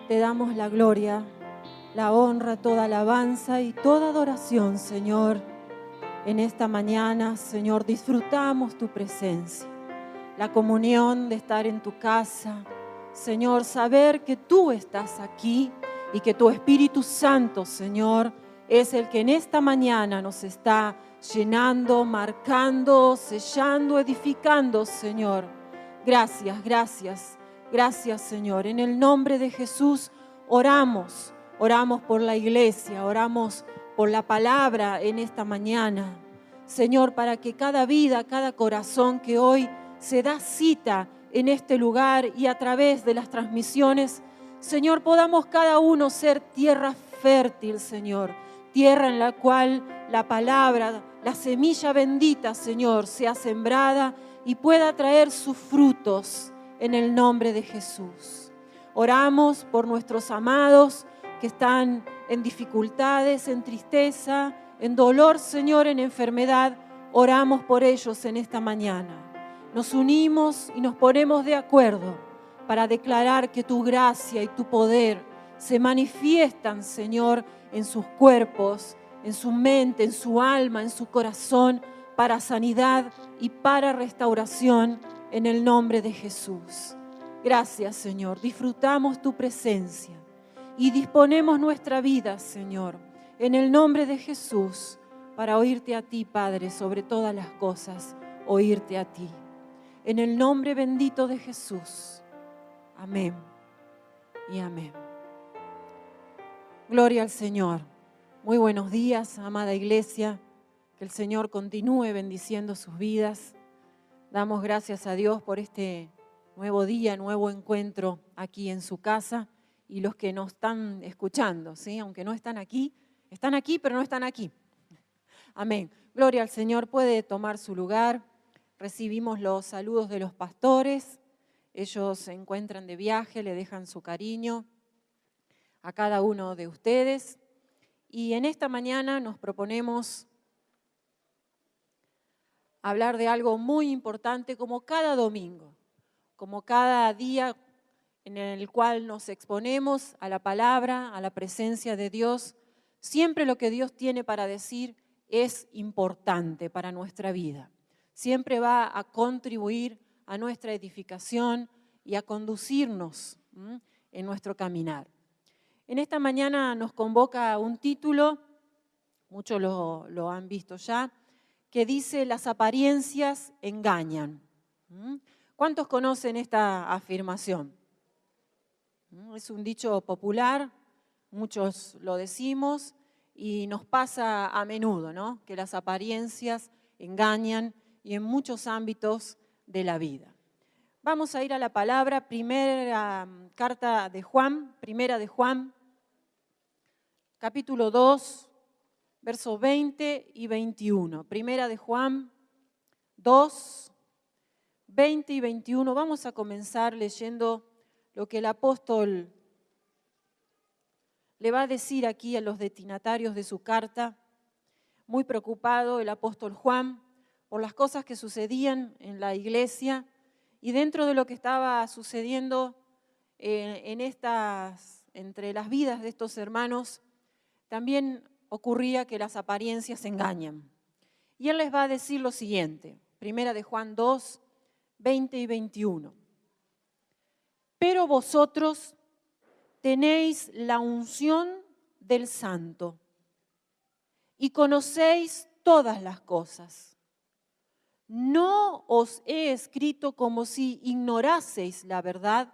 Te damos la gloria, la honra, toda alabanza y toda adoración, Señor. En esta mañana, Señor, disfrutamos tu presencia, la comunión de estar en tu casa. Señor, saber que tú estás aquí y que tu Espíritu Santo, Señor, es el que en esta mañana nos está llenando, marcando, sellando, edificando, Señor. Gracias, gracias. Gracias, Señor. En el nombre de Jesús oramos por la iglesia, oramos por la palabra en esta mañana. Señor, para que cada vida, cada corazón que hoy se da cita en este lugar y a través de las transmisiones, Señor, podamos cada uno ser tierra fértil, Señor. Tierra en la cual la palabra, la semilla bendita, Señor, sea sembrada y pueda traer sus frutos. En el nombre de Jesús. Oramos por nuestros amados que están en dificultades, en tristeza, en dolor, Señor, en enfermedad. Oramos por ellos en esta mañana. Nos unimos y nos ponemos de acuerdo para declarar que tu gracia y tu poder se manifiestan, Señor, en sus cuerpos, en su mente, en su alma, en su corazón, para sanidad y para restauración. En el nombre de Jesús. Gracias, Señor. Disfrutamos tu presencia y disponemos nuestra vida, Señor, en el nombre de Jesús, para oírte a ti, Padre, sobre todas las cosas, oírte a ti. En el nombre bendito de Jesús. Amén y amén. Gloria al Señor. Muy buenos días, amada iglesia. Que el Señor continúe bendiciendo sus vidas. Damos gracias a Dios por este nuevo día, nuevo encuentro aquí en su casa y los que nos están escuchando, ¿sí? Aunque no están aquí, pero no están aquí. Amén. Gloria al Señor. Puede tomar su lugar. Recibimos los saludos de los pastores. Ellos se encuentran de viaje, le dejan su cariño a cada uno de ustedes. Y en esta mañana nos proponemos hablar de algo muy importante, como cada domingo, como cada día en el cual nos exponemos a la palabra, a la presencia de Dios. Siempre lo que Dios tiene para decir es importante para nuestra vida. Siempre va a contribuir a nuestra edificación y a conducirnos en nuestro caminar. En esta mañana nos convoca un título, muchos lo han visto ya, que dice: las apariencias engañan. ¿Cuántos conocen esta afirmación? Es un dicho popular, muchos lo decimos y nos pasa a menudo, ¿no? Que las apariencias engañan y en muchos ámbitos de la vida. Vamos a ir a la palabra, primera de Juan, capítulo 2, versos 20 y 21. Primera de Juan 2, 20 y 21. Vamos a comenzar leyendo lo que el apóstol le va a decir aquí a los destinatarios de su carta. Muy preocupado el apóstol Juan por las cosas que sucedían en la iglesia y dentro de lo que estaba sucediendo entre las vidas de estos hermanos, también ocurría que las apariencias engañan. Y él les va a decir lo siguiente, primera de Juan 2, 20 y 21. Pero vosotros tenéis la unción del Santo y conocéis todas las cosas. No os he escrito como si ignoraseis la verdad,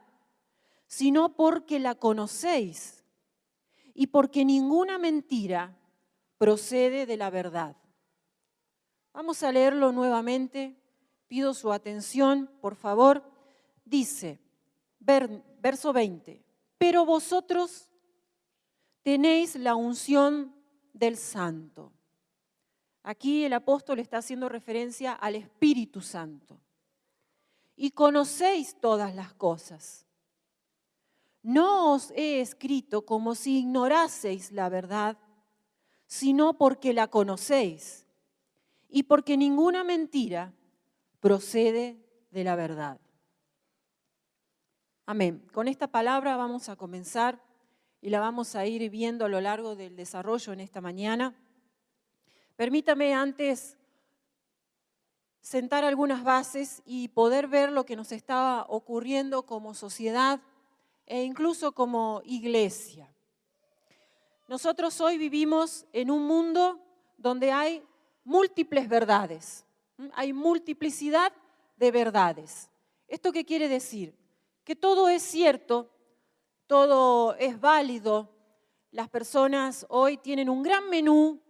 sino porque la conocéis y porque ninguna mentira procede de la verdad. Vamos a leerlo nuevamente. Pido su atención, por favor. Dice, verso 20, pero vosotros tenéis la unción del Santo. Aquí el apóstol está haciendo referencia al Espíritu Santo. Y conocéis todas las cosas. No os he escrito como si ignoraseis la verdad, sino porque la conocéis y porque ninguna mentira procede de la verdad. Amén. Con esta palabra vamos a comenzar y la vamos a ir viendo a lo largo del desarrollo en esta mañana. Permítame antes sentar algunas bases y poder ver lo que nos está ocurriendo como sociedad e incluso como iglesia. Nosotros hoy vivimos en un mundo donde hay múltiples verdades, hay multiplicidad de verdades. ¿Esto qué quiere decir? Que todo es cierto, todo es válido. Las personas hoy tienen un gran menú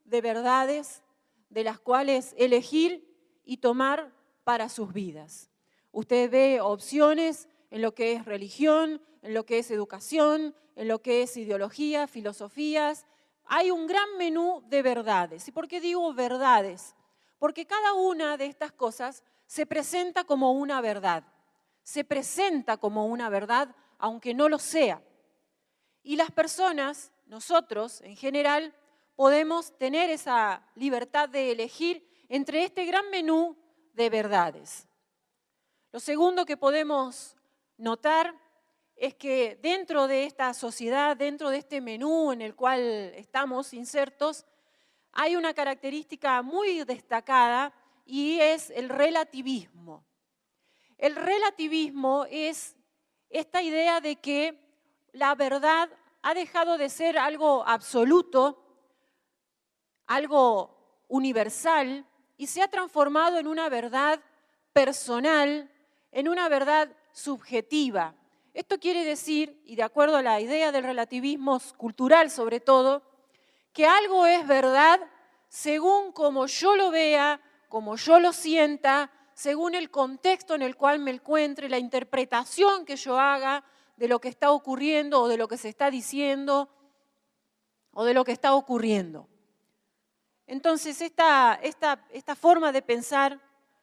de verdades de las cuales elegir y tomar para sus vidas. Usted ve opciones en lo que es religión, en lo que es educación, en lo que es ideología, filosofías. Hay un gran menú de verdades. ¿Y por qué digo verdades? Porque cada una de estas cosas se presenta como una verdad. Se presenta como una verdad, aunque no lo sea. Y las personas, nosotros en general, podemos tener esa libertad de elegir entre este gran menú de verdades. Lo segundo que podemos notar es que dentro de esta sociedad, dentro de este menú en el cual estamos insertos, hay una característica muy destacada y es el relativismo. El relativismo es esta idea de que la verdad ha dejado de ser algo absoluto, algo universal, y se ha transformado en una verdad personal, en una verdad subjetiva. Esto quiere decir, y de acuerdo a la idea del relativismo cultural sobre todo, que algo es verdad según como yo lo vea, como yo lo sienta, según el contexto en el cual me encuentre, la interpretación que yo haga de lo que está ocurriendo o de lo que se está diciendo o de lo que está ocurriendo. Entonces, esta forma de pensar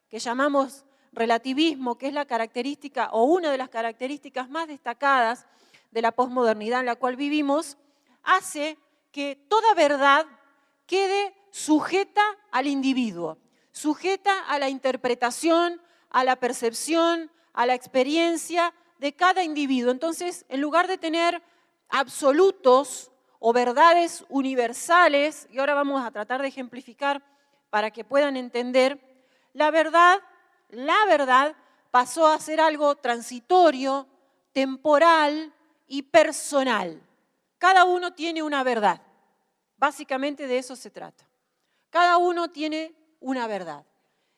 que llamamos relativismo, que es la característica o una de las características más destacadas de la posmodernidad en la cual vivimos, hace que toda verdad quede sujeta al individuo, sujeta a la interpretación, a la percepción, a la experiencia de cada individuo. Entonces, en lugar de tener absolutos o verdades universales, y ahora vamos a tratar de ejemplificar para que puedan entender, la verdad pasó a ser algo transitorio, temporal y personal. Cada uno tiene una verdad. Básicamente de eso se trata. Cada uno tiene una verdad.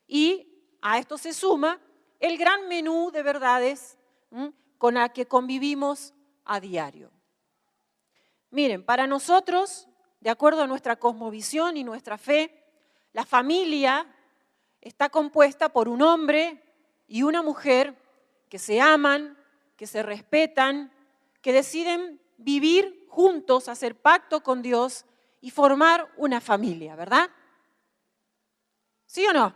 Y a esto se suma el gran menú de verdades con la que convivimos a diario. Miren, para nosotros, de acuerdo a nuestra cosmovisión y nuestra fe, la familia está compuesta por un hombre y una mujer que se aman, que se respetan, que deciden vivir juntos, hacer pacto con Dios y formar una familia, ¿verdad? ¿Sí o no?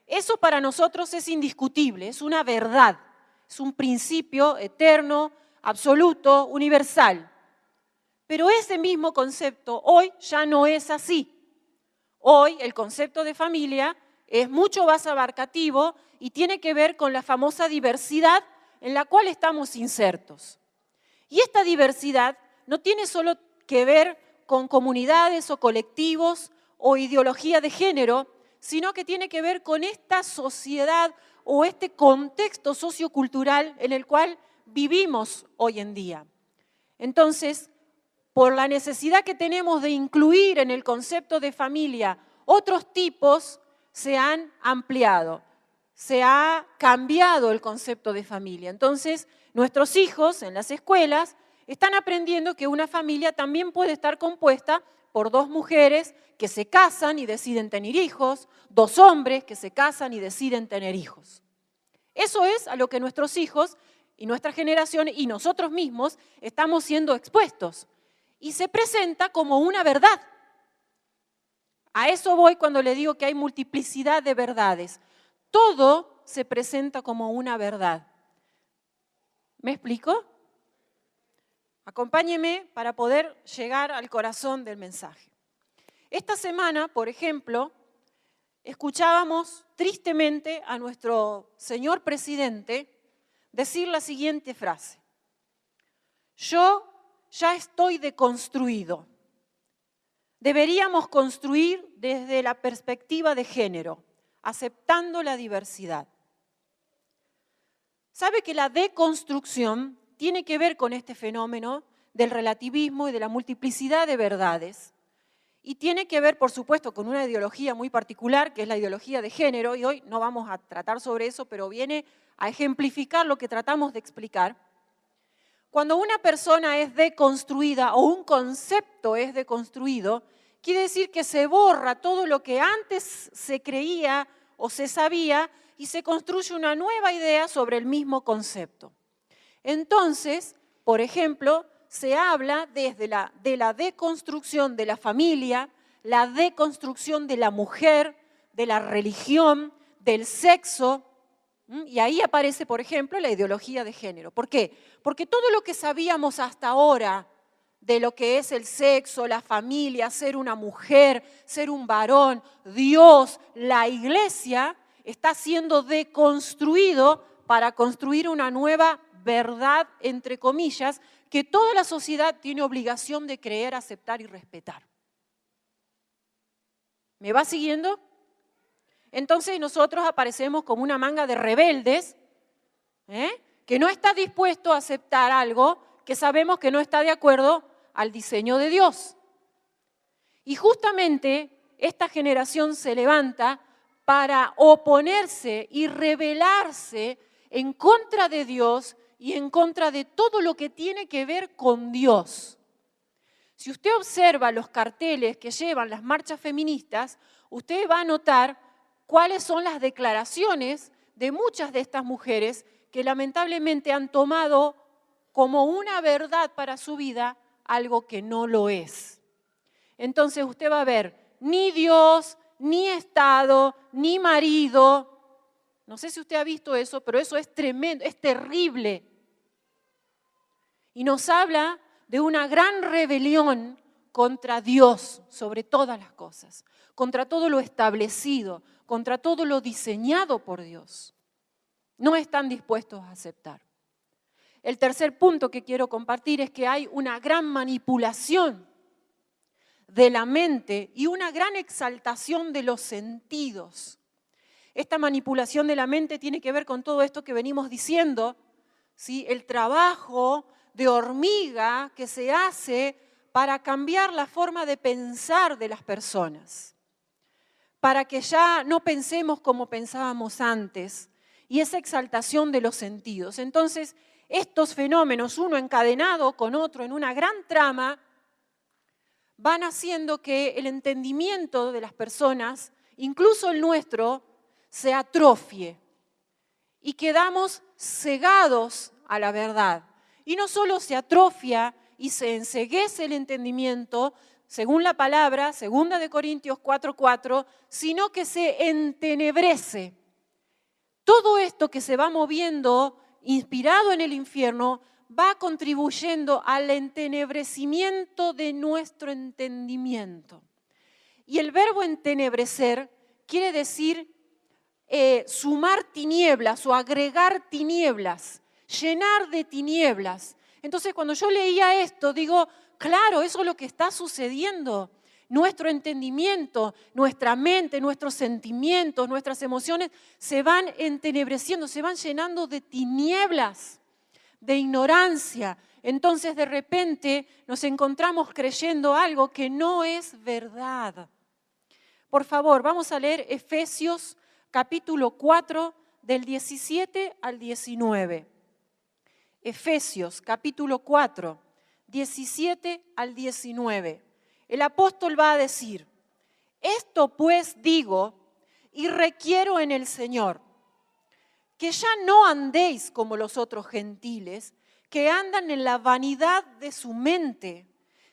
Eso para nosotros es indiscutible, es una verdad, es un principio eterno, absoluto, universal. Pero ese mismo concepto hoy ya no es así. Hoy el concepto de familia es mucho más abarcativo y tiene que ver con la famosa diversidad en la cual estamos insertos. Y esta diversidad no tiene solo que ver con comunidades o colectivos o ideología de género, sino que tiene que ver con esta sociedad o este contexto sociocultural en el cual vivimos hoy en día. Entonces, por la necesidad que tenemos de incluir en el concepto de familia otros tipos, se han ampliado, se ha cambiado el concepto de familia. Entonces, nuestros hijos en las escuelas están aprendiendo que una familia también puede estar compuesta por dos mujeres que se casan y deciden tener hijos, dos hombres que se casan y deciden tener hijos. Eso es a lo que nuestros hijos y nuestra generación y nosotros mismos estamos siendo expuestos. Y se presenta como una verdad. A eso voy cuando le digo que hay multiplicidad de verdades. Todo se presenta como una verdad. ¿Me explico? Acompáñeme para poder llegar al corazón del mensaje. Esta semana, por ejemplo, escuchábamos tristemente a nuestro señor presidente decir la siguiente frase: yo ya estoy deconstruido. Deberíamos construir desde la perspectiva de género, aceptando la diversidad. ¿Sabe que la deconstrucción tiene que ver con este fenómeno del relativismo y de la multiplicidad de verdades? Y tiene que ver, por supuesto, con una ideología muy particular, que es la ideología de género, y hoy no vamos a tratar sobre eso, pero viene a ejemplificar lo que tratamos de explicar. Cuando una persona es deconstruida o un concepto es deconstruido, quiere decir que se borra todo lo que antes se creía o se sabía y se construye una nueva idea sobre el mismo concepto. Entonces, por ejemplo, se habla de la deconstrucción de la familia, la deconstrucción de la mujer, de la religión, del sexo, y ahí aparece, por ejemplo, la ideología de género. ¿Por qué? Porque todo lo que sabíamos hasta ahora de lo que es el sexo, la familia, ser una mujer, ser un varón, Dios, la iglesia, está siendo deconstruido para construir una nueva verdad, entre comillas, que toda la sociedad tiene obligación de creer, aceptar y respetar. ¿Me va siguiendo? Entonces nosotros aparecemos como una manga de rebeldes, que no está dispuesto a aceptar algo que sabemos que no está de acuerdo al diseño de Dios. Y justamente esta generación se levanta para oponerse y rebelarse en contra de Dios y en contra de todo lo que tiene que ver con Dios. Si usted observa los carteles que llevan las marchas feministas, usted va a notar cuáles son las declaraciones de muchas de estas mujeres que lamentablemente han tomado como una verdad para su vida algo que no lo es. Entonces usted va a ver ni Dios, ni Estado, ni marido. No sé si usted ha visto eso, pero eso es tremendo, es terrible. Y nos habla de una gran rebelión contra Dios sobre todas las cosas, contra todo lo establecido, contra todo lo diseñado por Dios. No están dispuestos a aceptar. El tercer punto que quiero compartir es que hay una gran manipulación de la mente y una gran exaltación de los sentidos. Esta manipulación de la mente tiene que ver con todo esto que venimos diciendo, ¿sí? El trabajo de hormiga que se hace para cambiar la forma de pensar de las personas, para que ya no pensemos como pensábamos antes, y esa exaltación de los sentidos. Entonces, estos fenómenos, uno encadenado con otro en una gran trama, van haciendo que el entendimiento de las personas, incluso el nuestro, se atrofie y quedamos cegados a la verdad. Y no solo se atrofia y se enceguece el entendimiento, según la palabra, 2 Corintios 4:4, sino que se entenebrece. Todo esto que se va moviendo, inspirado en el infierno, va contribuyendo al entenebrecimiento de nuestro entendimiento. Y el verbo entenebrecer quiere decir sumar tinieblas o agregar tinieblas, llenar de tinieblas. Entonces, cuando yo leía esto, digo, claro, eso es lo que está sucediendo. Nuestro entendimiento, nuestra mente, nuestros sentimientos, nuestras emociones se van entenebreciendo, se van llenando de tinieblas, de ignorancia. Entonces, de repente, nos encontramos creyendo algo que no es verdad. Por favor, vamos a leer Efesios capítulo 4, del 17 al 19. Efesios capítulo 4, 17 al 19. El apóstol va a decir, esto pues digo y requiero en el Señor, que ya no andéis como los otros gentiles, que andan en la vanidad de su mente,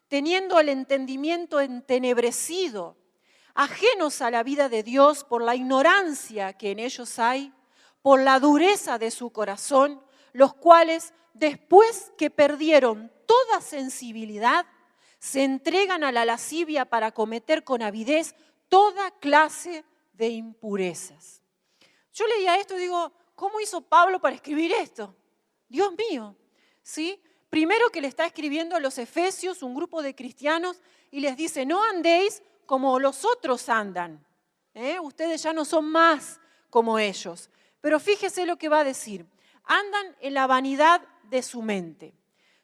teniendo el entendimiento entenebrecido, ajenos a la vida de Dios por la ignorancia que en ellos hay, por la dureza de su corazón, los cuales, después que perdieron toda sensibilidad, se entregan a la lascivia para cometer con avidez toda clase de impurezas. Yo leía esto y digo, ¿cómo hizo Pablo para escribir esto? Dios mío, ¿sí? Primero que le está escribiendo a los efesios, un grupo de cristianos, y les dice, no andéis como los otros andan. Ustedes ya no son más como ellos. Pero fíjese lo que va a decir. Andan en la vanidad de su mente.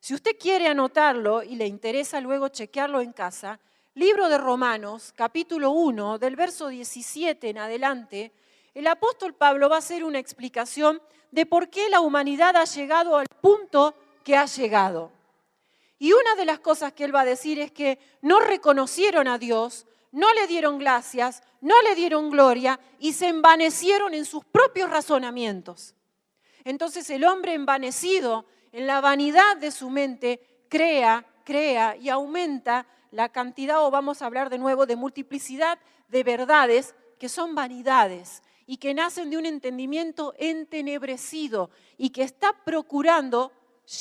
Si usted quiere anotarlo y le interesa luego chequearlo en casa, libro de Romanos, capítulo 1, del verso 17 en adelante, el apóstol Pablo va a hacer una explicación de por qué la humanidad ha llegado al punto que ha llegado. Y una de las cosas que él va a decir es que no reconocieron a Dios, no le dieron gracias, no le dieron gloria y se envanecieron en sus propios razonamientos. Entonces el hombre envanecido en la vanidad de su mente crea y aumenta la cantidad, o vamos a hablar de nuevo, de multiplicidad de verdades que son vanidades y que nacen de un entendimiento entenebrecido y que está procurando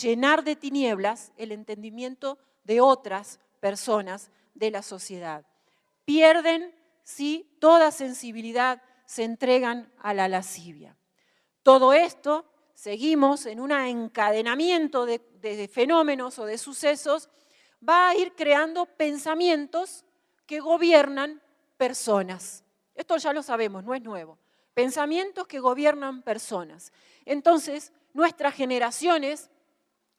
llenar de tinieblas el entendimiento de otras personas de la sociedad. Pierden, sí, toda sensibilidad, se entregan a la lascivia. Todo esto, seguimos en un encadenamiento de fenómenos o de sucesos, va a ir creando pensamientos que gobiernan personas. Esto ya lo sabemos, no es nuevo. Pensamientos que gobiernan personas. Entonces, nuestras generaciones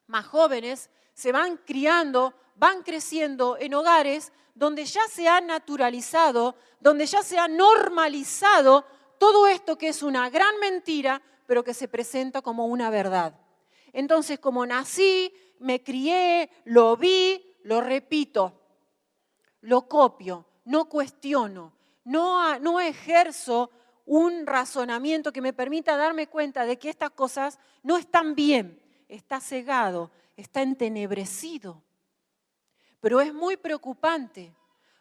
más jóvenes se van criando, van creciendo en hogares donde ya se ha naturalizado, donde ya se ha normalizado todo esto que es una gran mentira, pero que se presenta como una verdad. Entonces, como nací, me crié, lo vi, lo repito, lo copio, no cuestiono, no ejerzo un razonamiento que me permita darme cuenta de que estas cosas no están bien, está cegado, está entenebrecido. Pero es muy preocupante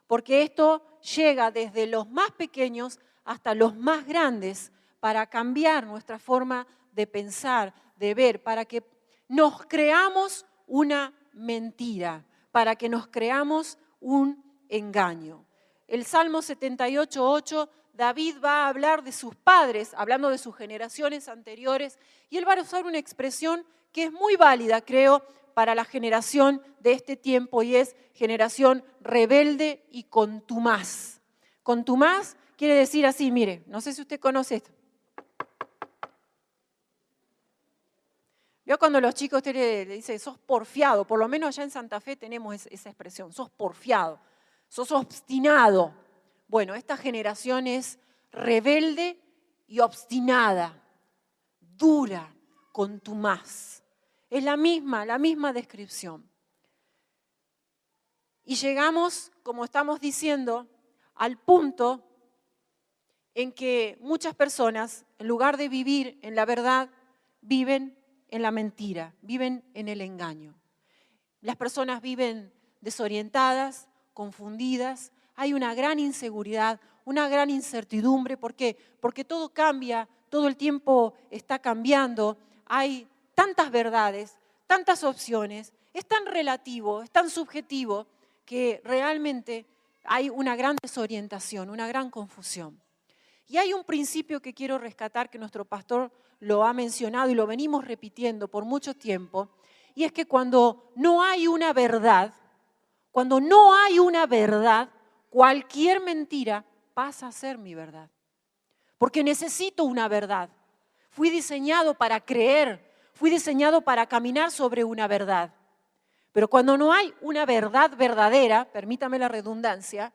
porque esto llega desde los más pequeños hasta los más grandes para cambiar nuestra forma de pensar, de ver, para que nos creamos una mentira, para que nos creamos un engaño. El Salmo 78:8, David va a hablar de sus padres, hablando de sus generaciones anteriores, y él va a usar una expresión que es muy válida, creo, para la generación de este tiempo, y es generación rebelde y contumaz. Contumaz quiere decir así, mire, no sé si usted conoce esto. Yo cuando los chicos usted le dice, sos porfiado, por lo menos allá en Santa Fe tenemos esa expresión, sos porfiado, sos obstinado. Bueno, esta generación es rebelde y obstinada, dura, contumaz. Es la misma descripción. Y llegamos, como estamos diciendo, al punto en que muchas personas, en lugar de vivir en la verdad, viven en la mentira, viven en el engaño. Las personas viven desorientadas, confundidas, hay una gran inseguridad, una gran incertidumbre. ¿Por qué? Porque todo cambia, todo el tiempo está cambiando, hay tantas verdades, tantas opciones, es tan relativo, es tan subjetivo que realmente hay una gran desorientación, una gran confusión. Y hay un principio que quiero rescatar que nuestro pastor lo ha mencionado y lo venimos repitiendo por mucho tiempo, y es que cuando no hay una verdad, cualquier mentira pasa a ser mi verdad. Porque necesito una verdad. Fui diseñado para creer, fui diseñado para caminar sobre una verdad. Pero cuando no hay una verdad verdadera, permítame la redundancia,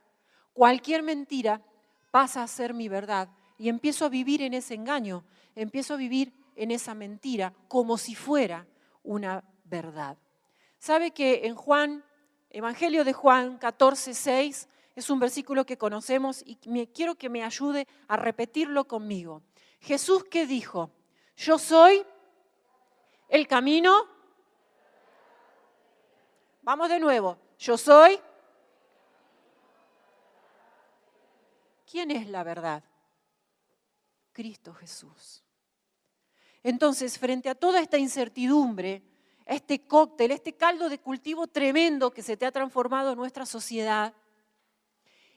cualquier mentira pasa a ser mi verdad y empiezo a vivir en ese engaño, empiezo a vivir en esa mentira como si fuera una verdad. ¿Sabe que en Evangelio de Juan 14:6 es un versículo que conocemos y quiero que me ayude a repetirlo conmigo? Jesús, ¿qué dijo? Yo soy el camino. Vamos de nuevo. Yo soy. ¿Quién es la verdad? Cristo Jesús. Entonces, frente a toda esta incertidumbre, este cóctel, este caldo de cultivo tremendo que se te ha transformado en nuestra sociedad,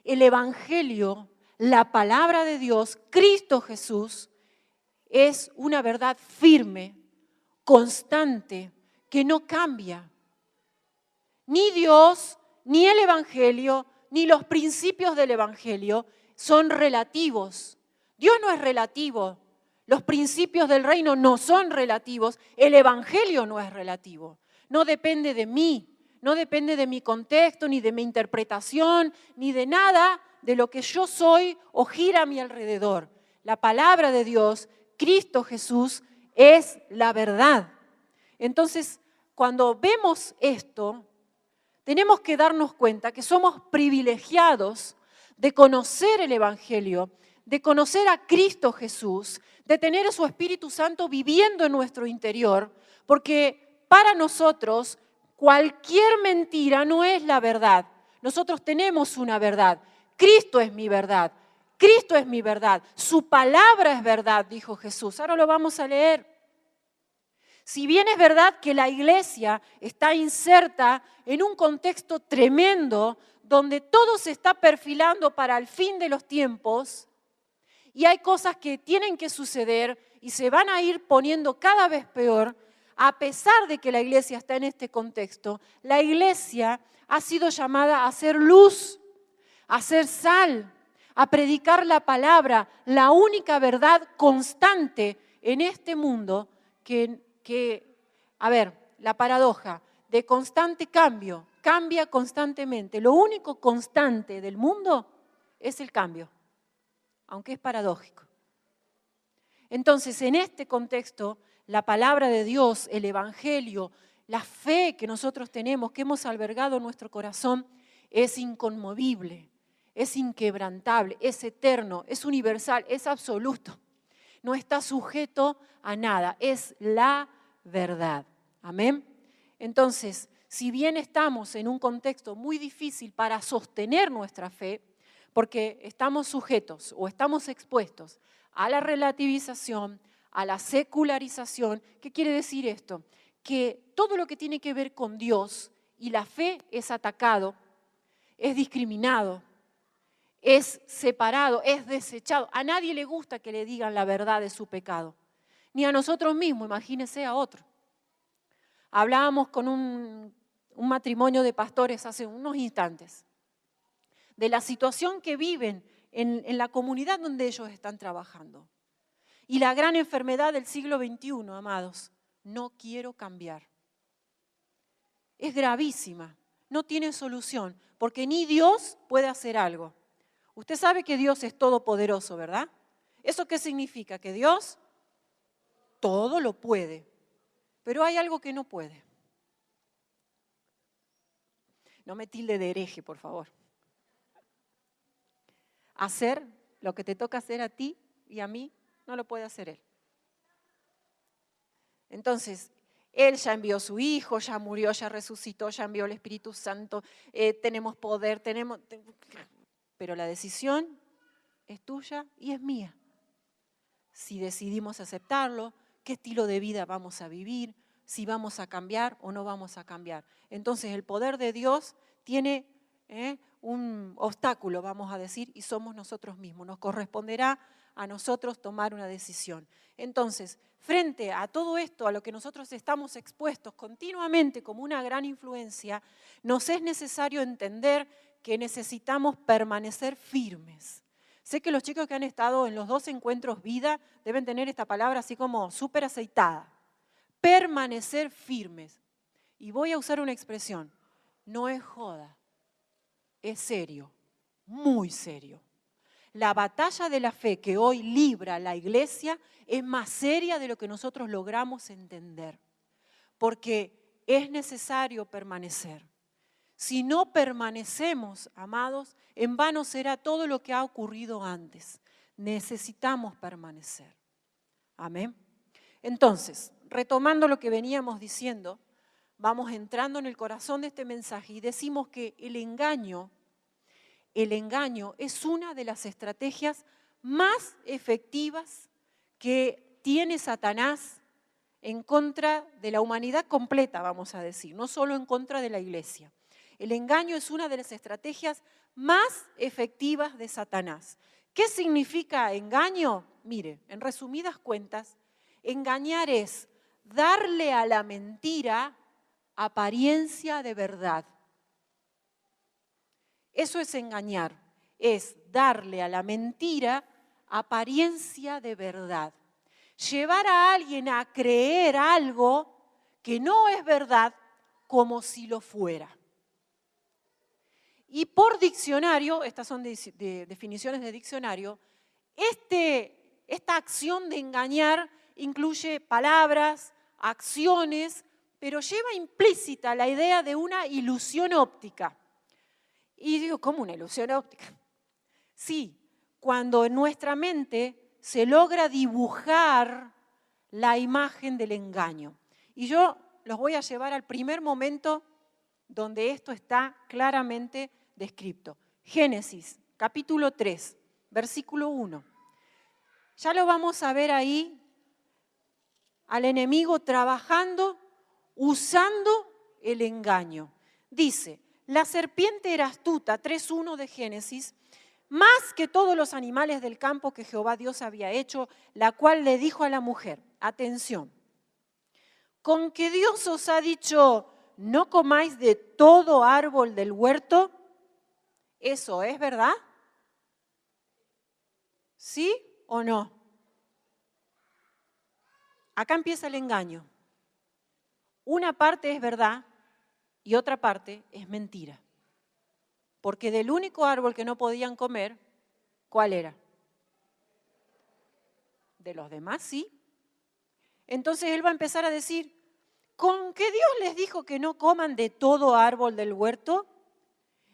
el Evangelio, la palabra de Dios, Cristo Jesús, es una verdad firme, constante, que no cambia. Ni Dios, ni el Evangelio, ni los principios del Evangelio son relativos. Dios no es relativo. Los principios del reino no son relativos. El Evangelio no es relativo. No depende de mí, no depende de mi contexto, ni de mi interpretación, ni de nada de lo que yo soy o gira a mi alrededor. La palabra de Dios, Cristo Jesús, es la verdad. Entonces, cuando vemos esto, tenemos que darnos cuenta que somos privilegiados de conocer el Evangelio, de conocer a Cristo Jesús, de tener a su Espíritu Santo viviendo en nuestro interior, porque para nosotros cualquier mentira no es la verdad. Nosotros tenemos una verdad. Cristo es mi verdad. Cristo es mi verdad. Su palabra es verdad, dijo Jesús. Ahora lo vamos a leer. Si bien es verdad que la iglesia está inserta en un contexto tremendo donde todo se está perfilando para el fin de los tiempos y hay cosas que tienen que suceder y se van a ir poniendo cada vez peor, a pesar de que la iglesia está en este contexto, la iglesia ha sido llamada a ser luz, a ser sal, a predicar la palabra, la única verdad constante en este mundo la paradoja de constante cambio, cambia constantemente. Lo único constante del mundo es el cambio, aunque es paradójico. Entonces, en este contexto, la palabra de Dios, el Evangelio, la fe que nosotros tenemos, que hemos albergado en nuestro corazón, es inconmovible, es inquebrantable, es eterno, es universal, es absoluto. No está sujeto a nada, es la verdad. Amén. Entonces, si bien estamos en un contexto muy difícil para sostener nuestra fe, porque estamos sujetos o estamos expuestos a la relativización, a la secularización, ¿qué quiere decir esto? Que todo lo que tiene que ver con Dios y la fe es atacado, es discriminado, es separado, es desechado. A nadie le gusta que le digan la verdad de su pecado, ni a nosotros mismos, imagínense a otro. Hablábamos con un matrimonio de pastores hace unos instantes de la situación que viven en la comunidad donde ellos están trabajando. Y la gran enfermedad del siglo XXI, amados, no quiero cambiar. Es gravísima, no tiene solución, porque ni Dios puede hacer algo. Usted sabe que Dios es todopoderoso, ¿verdad? ¿Eso qué significa? Que Dios todo lo puede, pero hay algo que no puede. No me tilde de hereje, por favor. Hacer lo que te toca hacer a ti y a mí, no lo puede hacer Él. Entonces, Él ya envió a su Hijo, ya murió, ya resucitó, ya envió el Espíritu Santo, tenemos poder, pero la decisión es tuya y es mía. Si decidimos aceptarlo, qué estilo de vida vamos a vivir, si vamos a cambiar o no vamos a cambiar. Entonces, el poder de Dios tiene un obstáculo, vamos a decir, y somos nosotros mismos. Nos corresponderá a nosotros tomar una decisión. Entonces, frente a todo esto, a lo que nosotros estamos expuestos continuamente como una gran influencia, nos es necesario entender que necesitamos permanecer firmes. Sé que los chicos que han estado en los 2 encuentros vida deben tener esta palabra así como súper aceitada. Permanecer firmes. Y voy a usar una expresión, no es joda, es serio, muy serio. La batalla de la fe que hoy libra la iglesia es más seria de lo que nosotros logramos entender, porque es necesario permanecer. Si no permanecemos, amados, en vano será todo lo que ha ocurrido antes. Necesitamos permanecer. Amén. Entonces, retomando lo que veníamos diciendo, vamos entrando en el corazón de este mensaje y decimos que el engaño es una de las estrategias más efectivas que tiene Satanás en contra de la humanidad completa, vamos a decir, no solo en contra de la iglesia. El engaño es una de las estrategias más efectivas de Satanás. ¿Qué significa engaño? Mire, en resumidas cuentas, engañar es darle a la mentira apariencia de verdad. Eso es engañar, es darle a la mentira apariencia de verdad. Llevar a alguien a creer algo que no es verdad como si lo fuera. Y por diccionario, estas son de definiciones de diccionario, esta acción de engañar incluye palabras, acciones, pero lleva implícita la idea de una ilusión óptica. Y digo, ¿cómo una ilusión óptica? Sí, cuando en nuestra mente se logra dibujar la imagen del engaño. Y yo los voy a llevar al primer momento donde esto está claramente descrito. Génesis, capítulo 3, versículo 1. Ya lo vamos a ver ahí, al enemigo trabajando, usando el engaño. Dice, la serpiente era astuta, 3:1 de Génesis, más que todos los animales del campo que Jehová Dios había hecho, la cual le dijo a la mujer, atención, con que Dios os ha dicho, no comáis de todo árbol del huerto, ¿eso es verdad? ¿Sí o no? Acá empieza el engaño. Una parte es verdad y otra parte es mentira. Porque del único árbol que no podían comer, ¿cuál era? De los demás sí. Entonces él va a empezar a decir, ¿con qué Dios les dijo que no coman de todo árbol del huerto?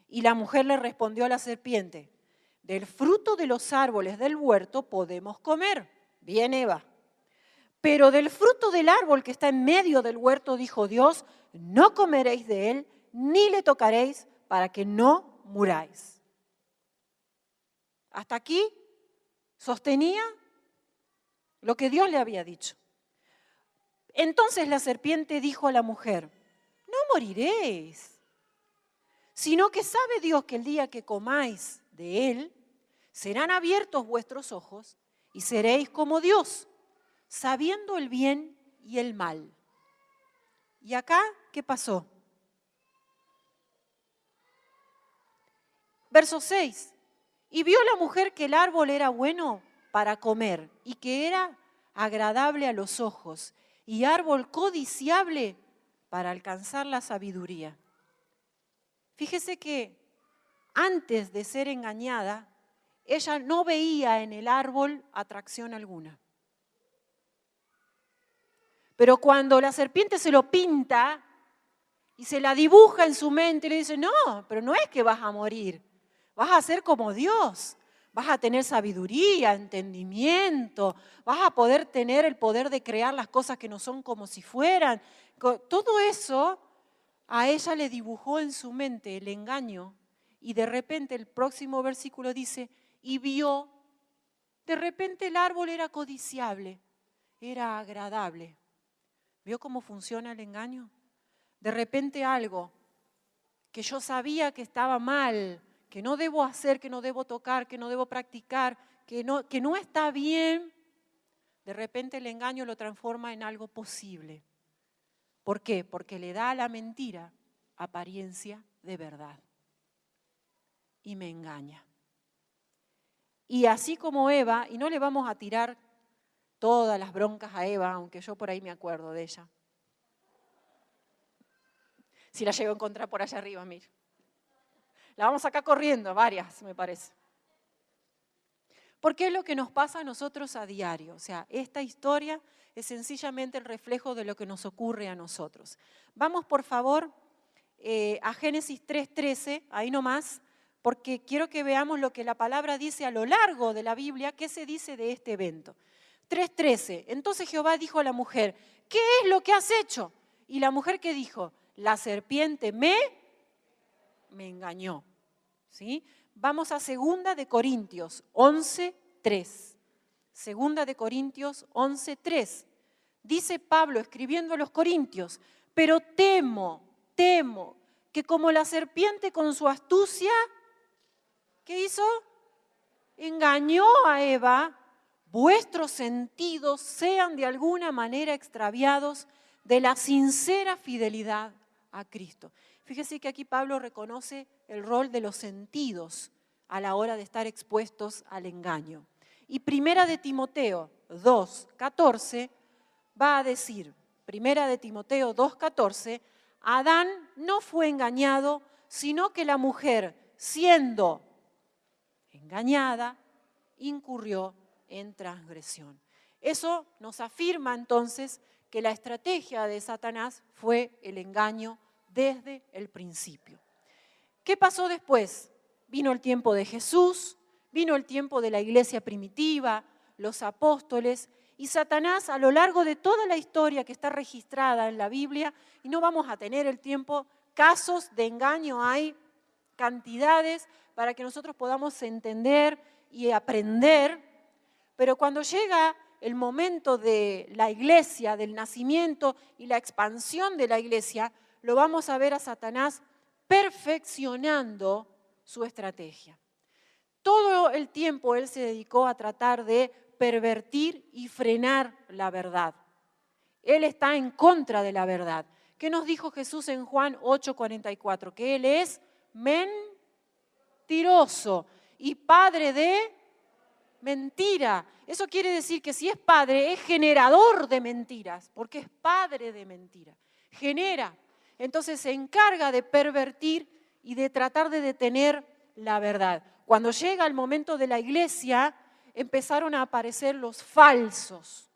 Y la mujer le respondió a la serpiente, del fruto de los árboles del huerto podemos comer. Bien, Eva. Pero del fruto del árbol que está en medio del huerto, dijo Dios, no comeréis de él, ni le tocaréis, para que no muráis. Hasta aquí sostenía lo que Dios le había dicho. Entonces la serpiente dijo a la mujer, no moriréis, sino que sabe Dios que el día que comáis de él, serán abiertos vuestros ojos y seréis como Dios, sabiendo el bien y el mal. ¿Y acá qué pasó? Verso 6. Y vio la mujer que el árbol era bueno para comer y que era agradable a los ojos y árbol codiciable para alcanzar la sabiduría. Fíjese que antes de ser engañada, ella no veía en el árbol atracción alguna. Pero cuando la serpiente se lo pinta y se la dibuja en su mente y le dice, no, pero no es que vas a morir, vas a ser como Dios, vas a tener sabiduría, entendimiento, vas a poder tener el poder de crear las cosas que no son como si fueran. Todo eso a ella le dibujó en su mente el engaño y de repente el próximo versículo dice, y vio, de repente el árbol era codiciable, era agradable. ¿Vio cómo funciona el engaño? De repente algo que yo sabía que estaba mal, que no debo hacer, que no debo tocar, que no debo practicar, que no está bien, de repente el engaño lo transforma en algo posible. ¿Por qué? Porque le da a la mentira apariencia de verdad. Y me engaña. Y así como Eva, y no le vamos a tirar todas las broncas a Eva, aunque yo por ahí me acuerdo de ella. Si la llego a encontrar por allá arriba, mire. La vamos acá corriendo, varias me parece. Porque es lo que nos pasa a nosotros a diario. O sea, esta historia es sencillamente el reflejo de lo que nos ocurre a nosotros. Vamos por favor a Génesis 3:13, ahí nomás, porque quiero que veamos lo que la palabra dice a lo largo de la Biblia, qué se dice de este evento. 3:13, entonces Jehová dijo a la mujer, ¿qué es lo que has hecho? Y la mujer que dijo, la serpiente me engañó. ¿Sí? Vamos a 2 de Corintios 11:3. 2 de Corintios 11:3. Dice Pablo escribiendo a los Corintios, pero temo que como la serpiente con su astucia, ¿qué hizo? Engañó a Eva, vuestros sentidos sean de alguna manera extraviados de la sincera fidelidad a Cristo. Fíjese que aquí Pablo reconoce el rol de los sentidos a la hora de estar expuestos al engaño. Y Primera de Timoteo 2:14 va a decir, Primera de Timoteo 2:14, Adán no fue engañado, sino que la mujer, siendo engañada, incurrió en transgresión. Eso nos afirma entonces que la estrategia de Satanás fue el engaño desde el principio. ¿Qué pasó después? Vino el tiempo de Jesús, vino el tiempo de la iglesia primitiva, los apóstoles, y Satanás a lo largo de toda la historia que está registrada en la Biblia, y no vamos a tener el tiempo, casos de engaño hay cantidades para que nosotros podamos entender y aprender, pero cuando llega el momento de la iglesia, del nacimiento y la expansión de la iglesia, lo vamos a ver a Satanás perfeccionando su estrategia. Todo el tiempo él se dedicó a tratar de pervertir y frenar la verdad. Él está en contra de la verdad. ¿Qué nos dijo Jesús en Juan 8:44? Que él es mentiroso y padre de mentira. Eso quiere decir que si es padre, es generador de mentiras, porque es padre de mentiras. Genera. Entonces se encarga de pervertir y de tratar de detener la verdad. Cuando llega el momento de la iglesia, empezaron a aparecer los falsos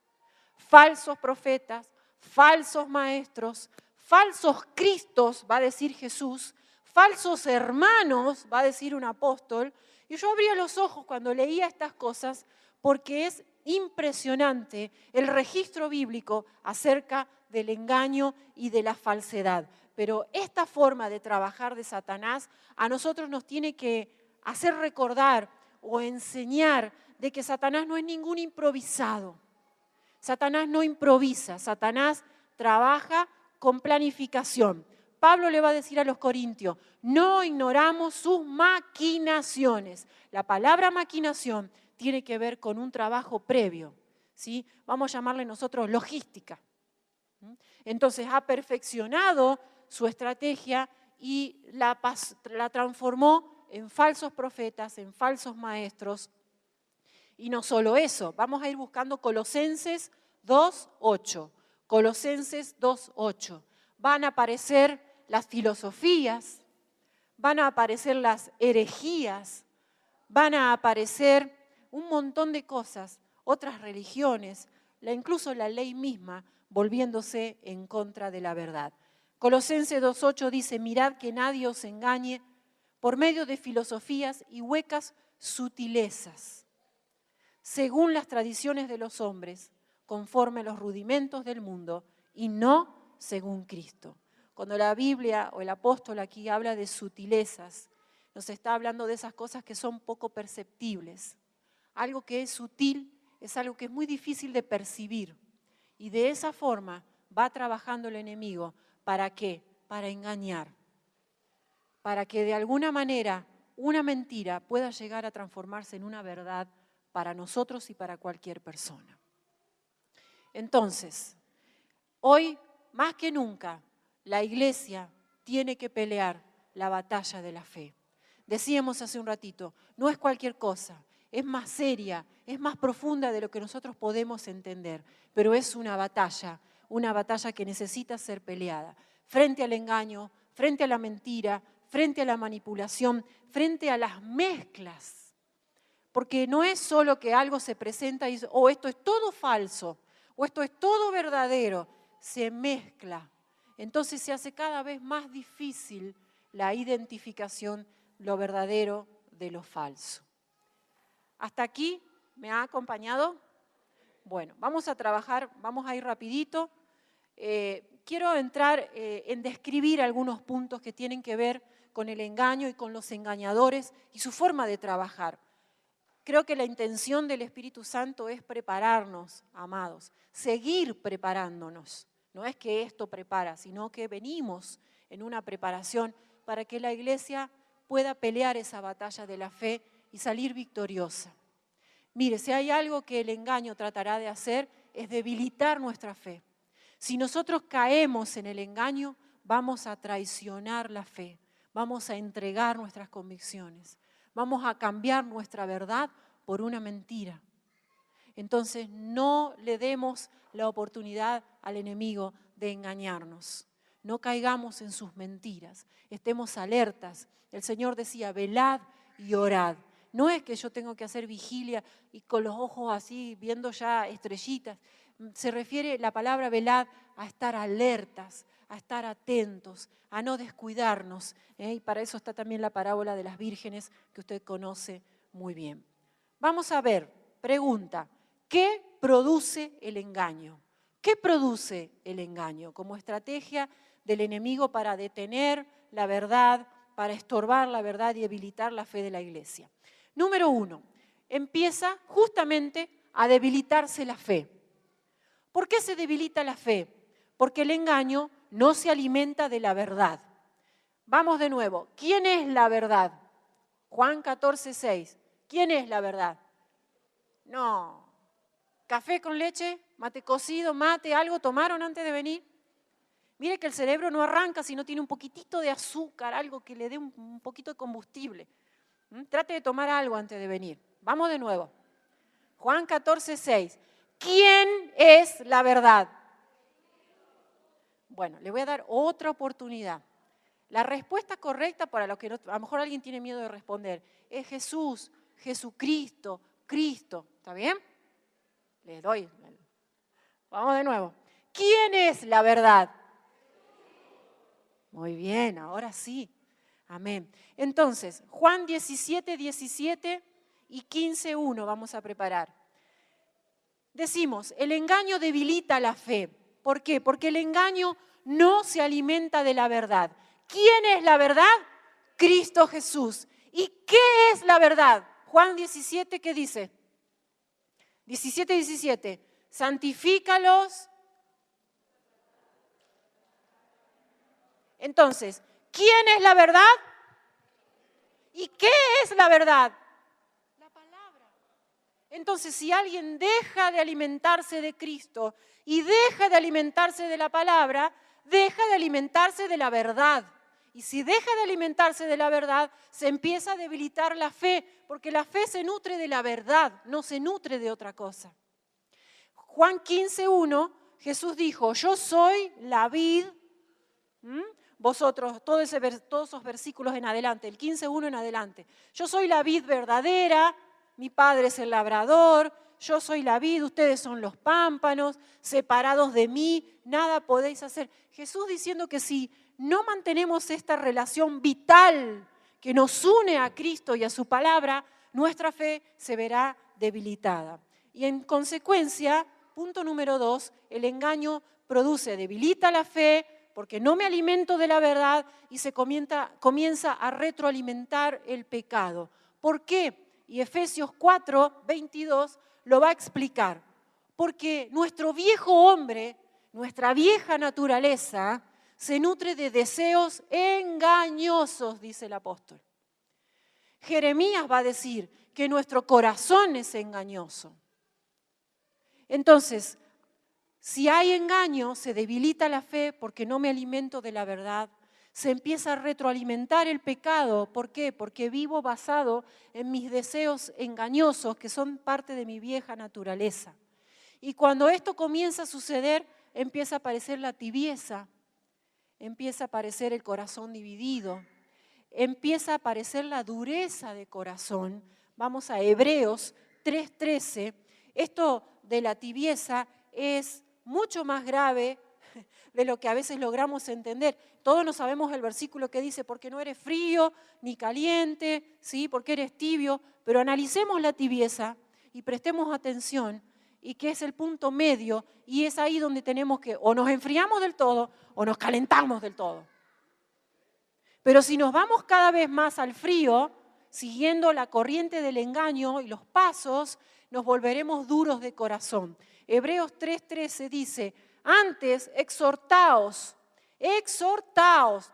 profetas, falsos maestros, falsos cristos, va a decir Jesús, falsos hermanos, va a decir un apóstol. Y yo abría los ojos cuando leía estas cosas porque es impresionante el registro bíblico acerca del engaño y de la falsedad. Pero esta forma de trabajar de Satanás a nosotros nos tiene que hacer recordar o enseñar de que Satanás no es ningún improvisado. Satanás no improvisa, Satanás trabaja con planificación. Pablo le va a decir a los corintios, no ignoramos sus maquinaciones. La palabra maquinación tiene que ver con un trabajo previo, ¿sí? Vamos a llamarle nosotros logística. Entonces ha perfeccionado su estrategia y la transformó en falsos profetas, en falsos maestros. Y no solo eso, vamos a ir buscando Colosenses 2:8. Colosenses 2:8. Van a aparecer las filosofías, van a aparecer las herejías, van a aparecer un montón de cosas, otras religiones, incluso la ley misma, volviéndose en contra de la verdad. Colosenses 2:8 dice, mirad que nadie os engañe por medio de filosofías y huecas sutilezas, según las tradiciones de los hombres, conforme a los rudimentos del mundo y no según Cristo. Cuando la Biblia o el apóstol aquí habla de sutilezas, nos está hablando de esas cosas que son poco perceptibles. Algo que es sutil es algo que es muy difícil de percibir. Y de esa forma va trabajando el enemigo. ¿Para qué? Para engañar. Para que de alguna manera una mentira pueda llegar a transformarse en una verdad para nosotros y para cualquier persona. Entonces, hoy más que nunca, la iglesia tiene que pelear la batalla de la fe. Decíamos hace un ratito, no es cualquier cosa, es más seria, es más profunda de lo que nosotros podemos entender, pero es una batalla que necesita ser peleada. Frente al engaño, frente a la mentira, frente a la manipulación, frente a las mezclas. Porque no es solo que algo se presenta y dice, esto es todo falso, o esto es todo verdadero, se mezcla. Entonces se hace cada vez más difícil la identificación, lo verdadero de lo falso. ¿Hasta aquí me ha acompañado? Bueno, vamos a trabajar, vamos a ir rapidito. Quiero entrar en describir algunos puntos que tienen que ver con el engaño y con los engañadores y su forma de trabajar. Creo que la intención del Espíritu Santo es prepararnos, amados, seguir preparándonos. No es que esto prepara, sino que venimos en una preparación para que la iglesia pueda pelear esa batalla de la fe y salir victoriosa. Mire, si hay algo que el engaño tratará de hacer es debilitar nuestra fe. Si nosotros caemos en el engaño, vamos a traicionar la fe, vamos a entregar nuestras convicciones, vamos a cambiar nuestra verdad por una mentira. Entonces no le demos la oportunidad al enemigo de engañarnos. No caigamos en sus mentiras, estemos alertas. El Señor decía, velad y orad. No es que yo tengo que hacer vigilia y con los ojos así viendo ya estrellitas. Se refiere la palabra velad a estar alertas, a estar atentos, a no descuidarnos. Y para eso está también la parábola de las vírgenes que usted conoce muy bien. Vamos a ver, pregunta, ¿qué produce el engaño? ¿Qué produce el engaño como estrategia del enemigo para detener la verdad, para estorbar la verdad y debilitar la fe de la iglesia? Número 1, empieza justamente a debilitarse la fe. ¿Por qué se debilita la fe? Porque el engaño no se alimenta de la verdad. Vamos de nuevo, ¿quién es la verdad? Juan 14:6. ¿Quién es la verdad? No. ¿Café con leche? ¿Mate cocido? ¿Mate? ¿Algo tomaron antes de venir? Mire que el cerebro no arranca si no tiene un poquitito de azúcar, algo que le dé un poquito de combustible. Trate de tomar algo antes de venir. Vamos de nuevo. Juan 14:6. ¿Quién es la verdad? Bueno, le voy a dar otra oportunidad. La respuesta correcta para los que no, a lo mejor alguien tiene miedo de responder, es Jesús, Jesucristo, Cristo. ¿Está bien? Le doy. Vamos de nuevo. ¿Quién es la verdad? Muy bien, ahora sí. Amén. Entonces, Juan 17:17 y 15:1 vamos a preparar. Decimos, el engaño debilita la fe. ¿Por qué? Porque el engaño no se alimenta de la verdad. ¿Quién es la verdad? Cristo Jesús. ¿Y qué es la verdad? Juan 17, ¿qué dice? 17:17. Santifícalos. Entonces, ¿quién es la verdad? ¿Y qué es la verdad? La palabra. Entonces, si alguien deja de alimentarse de Cristo y deja de alimentarse de la palabra, deja de alimentarse de la verdad. Y si deja de alimentarse de la verdad, se empieza a debilitar la fe, porque la fe se nutre de la verdad, no se nutre de otra cosa. Juan 15:1, Jesús dijo, yo soy la vid. Vosotros, todos esos versículos en adelante, el 15:1 en adelante. Yo soy la vid verdadera, mi Padre es el labrador, yo soy la vid, ustedes son los pámpanos, separados de mí, nada podéis hacer. Jesús diciendo que si no mantenemos esta relación vital que nos une a Cristo y a su palabra, nuestra fe se verá debilitada. Y en consecuencia, punto número 2, el engaño debilita la fe, porque no me alimento de la verdad y se comienza a retroalimentar el pecado. ¿Por qué? Y Efesios 4:22 lo va a explicar. Porque nuestro viejo hombre, nuestra vieja naturaleza, se nutre de deseos engañosos, dice el apóstol. Jeremías va a decir que nuestro corazón es engañoso. Entonces, si hay engaño, se debilita la fe porque no me alimento de la verdad. Se empieza a retroalimentar el pecado. ¿Por qué? Porque vivo basado en mis deseos engañosos que son parte de mi vieja naturaleza. Y cuando esto comienza a suceder, empieza a aparecer la tibieza, empieza a aparecer el corazón dividido, empieza a aparecer la dureza de corazón. Vamos a Hebreos 3:13. Esto de la tibieza es mucho más grave de lo que a veces logramos entender. Todos no sabemos el versículo que dice, porque no eres frío ni caliente, ¿sí? Porque eres tibio, pero analicemos la tibieza y prestemos atención, y que es el punto medio, y es ahí donde tenemos que o nos enfriamos del todo o nos calentamos del todo. Pero si nos vamos cada vez más al frío, siguiendo la corriente del engaño y los pasos, nos volveremos duros de corazón. Hebreos 3:13 dice, antes exhortaos,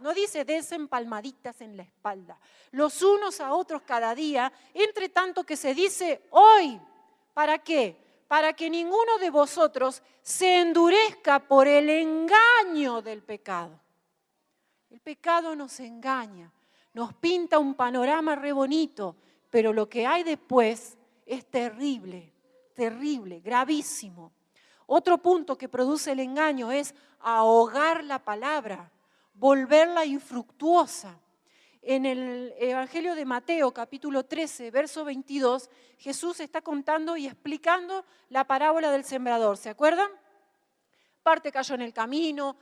no dice desen palmaditas en la espalda, los unos a otros cada día, entre tanto que se dice hoy, ¿Para qué? Para que ninguno de vosotros se endurezca por el engaño del pecado. El pecado nos engaña, nos pinta un panorama re bonito, pero lo que hay después es terrible, terrible, gravísimo. Otro punto que produce el engaño es ahogar la palabra, volverla infructuosa. En el Evangelio de Mateo, capítulo 13, verso 22, Jesús está contando y explicando la parábola del sembrador. ¿Se acuerdan? Parte cayó en el camino,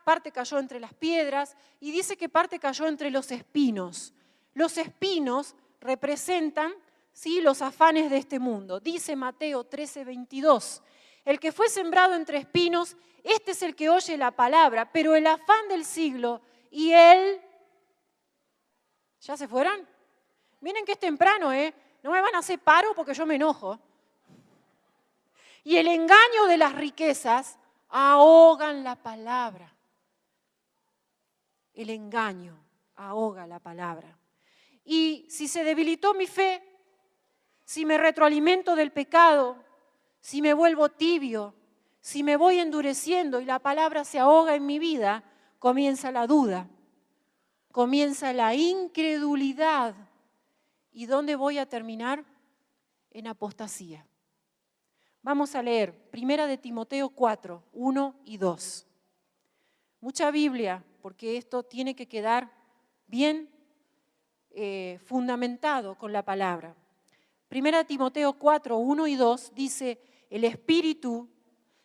parte cayó entre las piedras y dice que parte cayó entre los espinos. Los espinos representan, ¿sí?, los afanes de este mundo. Dice Mateo 13, 22, el que fue sembrado entre espinos, este es el que oye la palabra, pero el afán del siglo y él... ¿Ya se fueron? Miren que es temprano, ¿eh? No me van a hacer paro porque yo me enojo. Y el engaño de las riquezas ahogan la palabra. El engaño ahoga la palabra. Y si se debilitó mi fe, si me retroalimento del pecado, si me vuelvo tibio, si me voy endureciendo y la palabra se ahoga en mi vida, comienza la duda, comienza la incredulidad. ¿Y dónde voy a terminar? En apostasía. Vamos a leer 1 de Timoteo 4, 1 y 2. Mucha Biblia, porque esto tiene que quedar bien fundamentado con la palabra. 1 de Timoteo 4, 1 y 2 dice, el Espíritu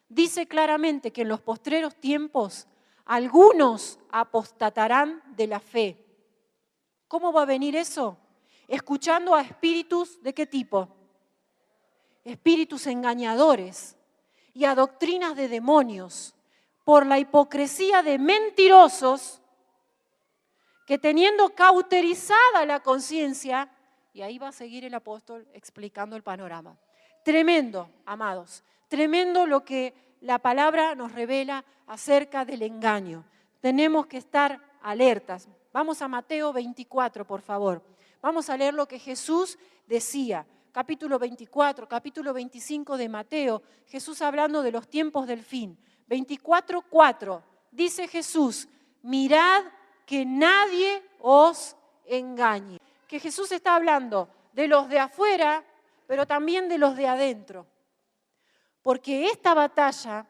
dice claramente que en los postreros tiempos algunos apostatarán de la fe. ¿Cómo va a venir eso? Escuchando a espíritus ¿de qué tipo? Espíritus engañadores y a doctrinas de demonios, por la hipocresía de mentirosos que teniendo cauterizada la conciencia, y ahí va a seguir el apóstol explicando el panorama. Tremendo, amados, tremendo lo que la palabra nos revela acerca del engaño. Tenemos que estar alertas. Vamos a Mateo 24, por favor. Vamos a leer lo que Jesús decía. Capítulo 24, capítulo 25 de Mateo, Jesús hablando de los tiempos del fin. 24:4, dice Jesús, mirad que nadie os engañe. Que Jesús está hablando de los de afuera, pero también de los de adentro. Porque esta batalla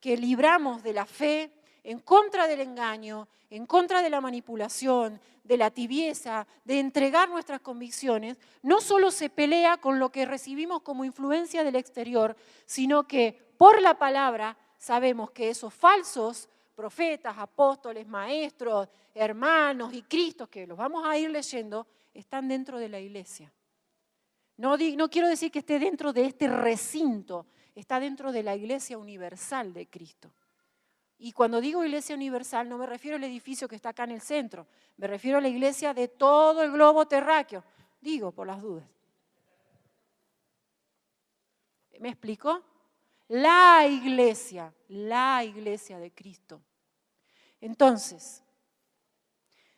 que libramos de la fe, en contra del engaño, en contra de la manipulación, de la tibieza, de entregar nuestras convicciones, no solo se pelea con lo que recibimos como influencia del exterior, sino que por la palabra sabemos que esos falsos profetas, apóstoles, maestros, hermanos y Cristos, que los vamos a ir leyendo, están dentro de la iglesia. No quiero decir que esté dentro de este recinto, está dentro de la iglesia universal de Cristo. Y cuando digo iglesia universal no me refiero al edificio que está acá en el centro, me refiero a la iglesia de todo el globo terráqueo. Digo, por las dudas. ¿Me explico? La iglesia de Cristo. Entonces,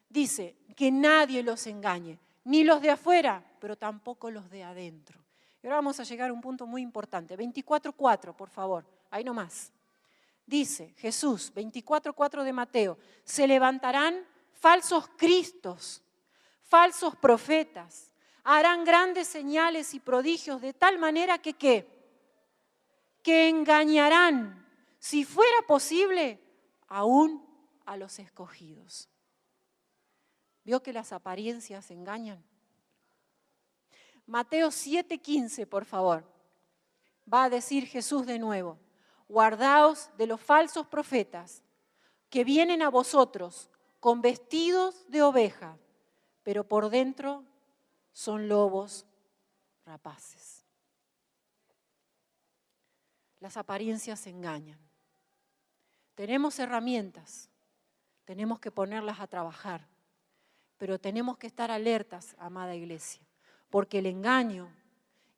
dice que nadie los engañe, ni los de afuera, pero tampoco los de adentro. Y ahora vamos a llegar a un punto muy importante. 24:4, por favor, ahí nomás. Dice Jesús, 24:4 de Mateo, se levantarán falsos cristos, falsos profetas, harán grandes señales y prodigios de tal manera que ¿qué? Que engañarán, si fuera posible, aún a los escogidos. ¿Vio que las apariencias engañan? Mateo 7:15, por favor, va a decir Jesús de nuevo. Guardaos de los falsos profetas que vienen a vosotros con vestidos de oveja, pero por dentro son lobos rapaces. Las apariencias engañan. Tenemos herramientas, tenemos que ponerlas a trabajar, pero tenemos que estar alertas, amada iglesia, porque el engaño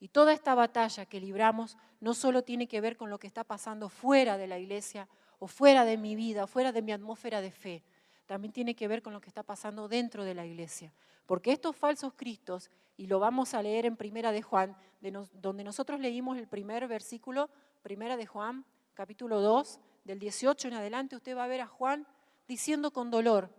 y toda esta batalla que libramos no solo tiene que ver con lo que está pasando fuera de la iglesia o fuera de mi vida, o fuera de mi atmósfera de fe. también tiene que ver con lo que está pasando dentro de la iglesia. Porque estos falsos cristos, y lo vamos a leer en Primera de Juan, donde nosotros leímos el primer versículo, Primera de Juan, capítulo 2, del 18 en adelante, usted va a ver a Juan diciendo con dolor,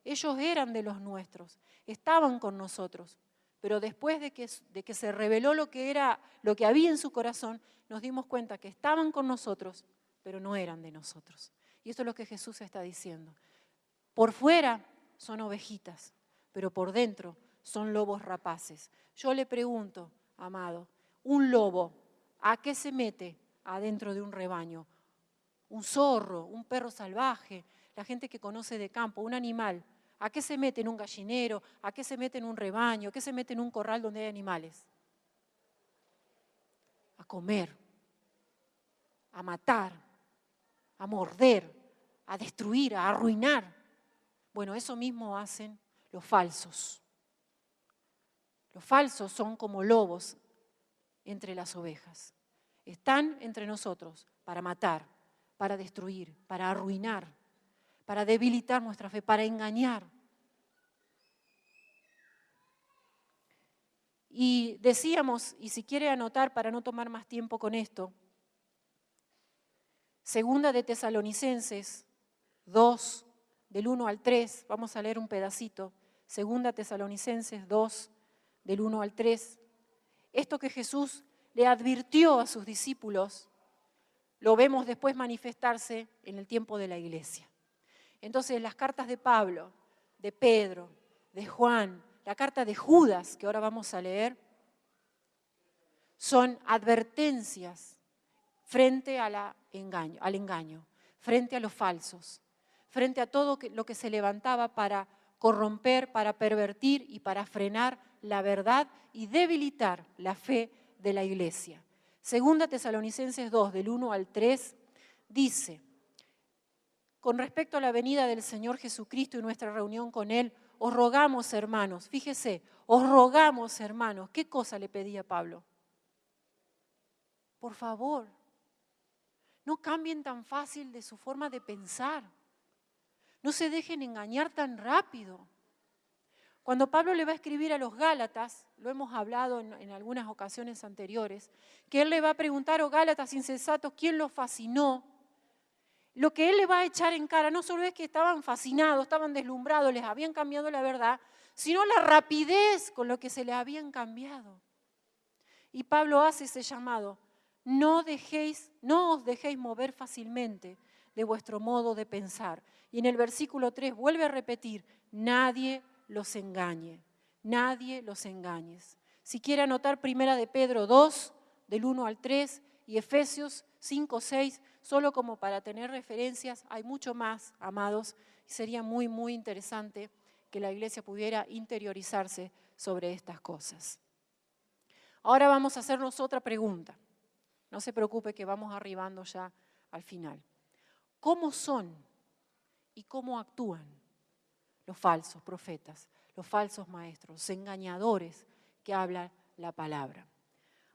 ellos eran de los nuestros, estaban con nosotros, pero después de que se reveló lo que había en su corazón, nos dimos cuenta que estaban con nosotros, pero no eran de nosotros. Y esto es lo que Jesús está diciendo. Por fuera son ovejitas, pero por dentro son lobos rapaces. Yo le pregunto, amado, un lobo, ¿a qué se mete adentro de un rebaño? Un zorro, un perro salvaje, la gente que conoce de campo, un animal. ¿A qué se mete en un gallinero? ¿A qué se mete en un rebaño? ¿A qué se mete en un corral donde hay animales? A comer, a matar, a morder, a destruir, a arruinar. Bueno, eso mismo hacen los falsos. Los falsos son como lobos entre las ovejas. Están entre nosotros para matar, para destruir, para arruinar, para debilitar nuestra fe, para engañar. Y decíamos, y si quiere anotar para no tomar más tiempo con esto, Segunda de Tesalonicenses 2, del 1 al 3, vamos a leer un pedacito, Segunda Tesalonicenses 2, del 1 al 3. Esto que Jesús le advirtió a sus discípulos, lo vemos después manifestarse en el tiempo de la iglesia. Entonces, las cartas de Pablo, de Pedro, de Juan, la carta de Judas, que ahora vamos a leer, son advertencias frente al engaño, frente a los falsos, frente a todo lo que se levantaba para corromper, para pervertir y para frenar la verdad y debilitar la fe de la iglesia. Segunda Tesalonicenses 2, del 1 al 3, dice, con respecto a la venida del Señor Jesucristo y nuestra reunión con Él, os rogamos, hermanos, fíjese, os rogamos, hermanos, ¿qué cosa le pedía Pablo? Por favor, no cambien tan fácil de su forma de pensar, no se dejen engañar tan rápido. Cuando Pablo le va a escribir a los Gálatas, lo hemos hablado en algunas ocasiones anteriores, que él le va a preguntar, oh Gálatas insensatos, ¿quién los fascinó? Lo que él le va a echar en cara no solo es que estaban fascinados, estaban deslumbrados, les habían cambiado la verdad, sino la rapidez con lo que se les habían cambiado. Y Pablo hace ese llamado, no os dejéis mover fácilmente de vuestro modo de pensar. Y en el versículo 3 vuelve a repetir, nadie los engañe, nadie los engañes. Si quiere anotar Primera de Pedro 2, del 1 al 3, y Efesios 5, 6, solo como para tener referencias, hay mucho más, amados, y sería muy, muy interesante que la iglesia pudiera interiorizarse sobre estas cosas. Ahora vamos a hacernos otra pregunta. No se preocupe que vamos arribando ya al final. ¿Cómo son y cómo actúan los falsos profetas, los falsos maestros, los engañadores que hablan la palabra?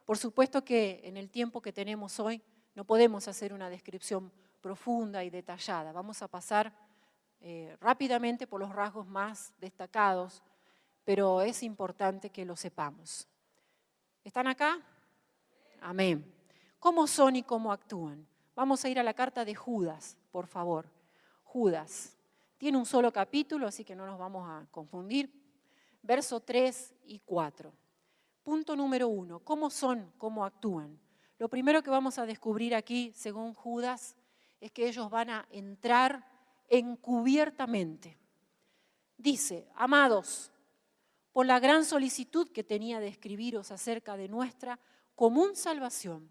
Por supuesto que en el tiempo que tenemos hoy no podemos hacer una descripción profunda y detallada. Vamos a pasar rápidamente por los rasgos más destacados, pero es importante que lo sepamos. ¿Están acá? Amén. ¿Cómo son y cómo actúan? Vamos a ir a la carta de Judas, por favor. Judas. Tiene un solo capítulo, así que no nos vamos a confundir. Versos 3 y 4. Punto número 1. ¿Cómo son? ¿Cómo actúan? Lo primero que vamos a descubrir aquí, según Judas, es que ellos van a entrar encubiertamente. Dice, amados, por la gran solicitud que tenía de escribiros acerca de nuestra común salvación,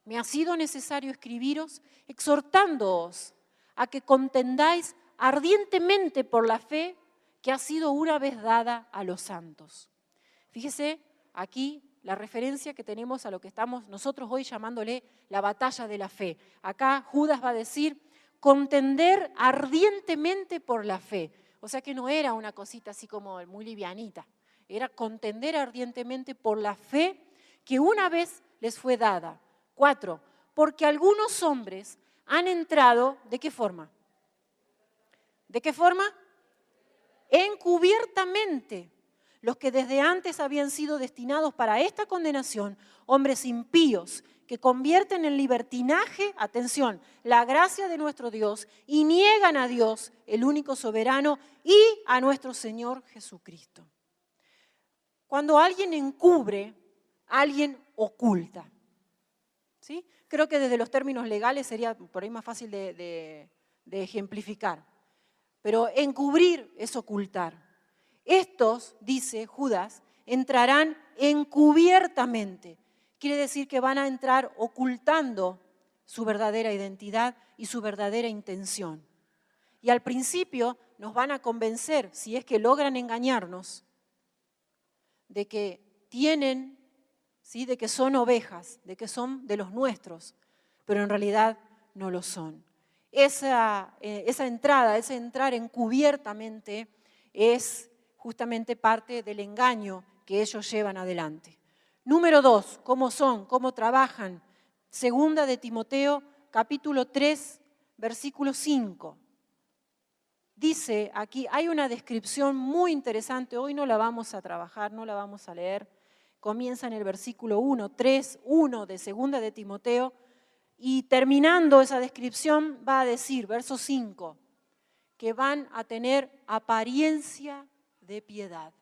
me ha sido necesario escribiros exhortándoos a que contendáis ardientemente por la fe que ha sido una vez dada a los santos. Fíjese aquí la referencia que tenemos a lo que estamos nosotros hoy llamándole la batalla de la fe. Acá Judas va a decir, contender ardientemente por la fe. O sea que no era una cosita así como muy livianita, era contender ardientemente por la fe que una vez les fue dada. 4, porque algunos hombres han entrado, ¿de qué forma? ¿De qué forma? encubiertamente los que desde antes habían sido destinados para esta condenación, hombres impíos que convierten en libertinaje, atención, la gracia de nuestro Dios y niegan a Dios, el único soberano, y a nuestro Señor Jesucristo. Cuando alguien encubre, alguien oculta. ¿Sí? Creo que desde los términos legales sería por ahí más fácil de ejemplificar. Pero encubrir es ocultar. Estos, dice Judas, entrarán encubiertamente. Quiere decir que van a entrar ocultando su verdadera identidad y su verdadera intención. Y al principio nos van a convencer, si es que logran engañarnos, de que tienen, ¿sí?, de que son ovejas, de que son de los nuestros, pero en realidad no lo son. Esa entrada, ese entrar encubiertamente es justamente parte del engaño que ellos llevan adelante. Número 2, ¿cómo son? ¿Cómo trabajan? Segunda de Timoteo, capítulo 3, versículo 5. Dice aquí, hay una descripción muy interesante, hoy no la vamos a trabajar, no la vamos a leer. Comienza en el versículo 1, 3, 1 de Segunda de Timoteo, y terminando esa descripción va a decir, verso 5, que van a tener apariencia de piedad.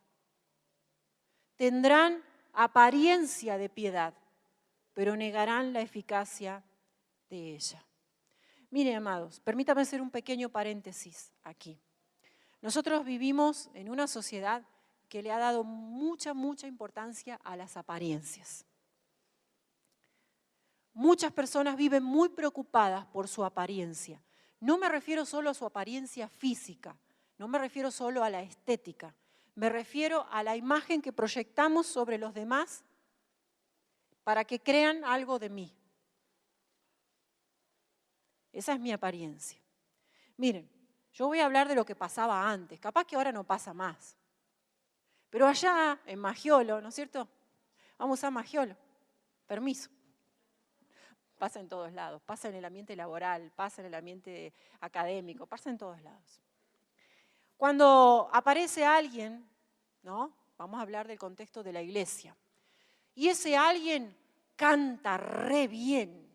Tendrán apariencia de piedad, pero negarán la eficacia de ella. Miren, amados, permítame hacer un pequeño paréntesis aquí. Nosotros vivimos en una sociedad que le ha dado mucha importancia a las apariencias. Muchas personas viven muy preocupadas por su apariencia. No me refiero solo a su apariencia física, no me refiero solo a la estética, me refiero a la imagen que proyectamos sobre los demás para que crean algo de mí. Esa es mi apariencia. Miren, yo voy a hablar de lo que pasaba antes, capaz que ahora no pasa más. Pero allá en Magiolo, ¿no es cierto? Vamos a Magiolo, permiso. Pasa en todos lados, pasa en el ambiente laboral, pasa en el ambiente académico, pasa en todos lados. Cuando aparece alguien, ¿no? Vamos a hablar del contexto de la iglesia, y ese alguien canta re bien,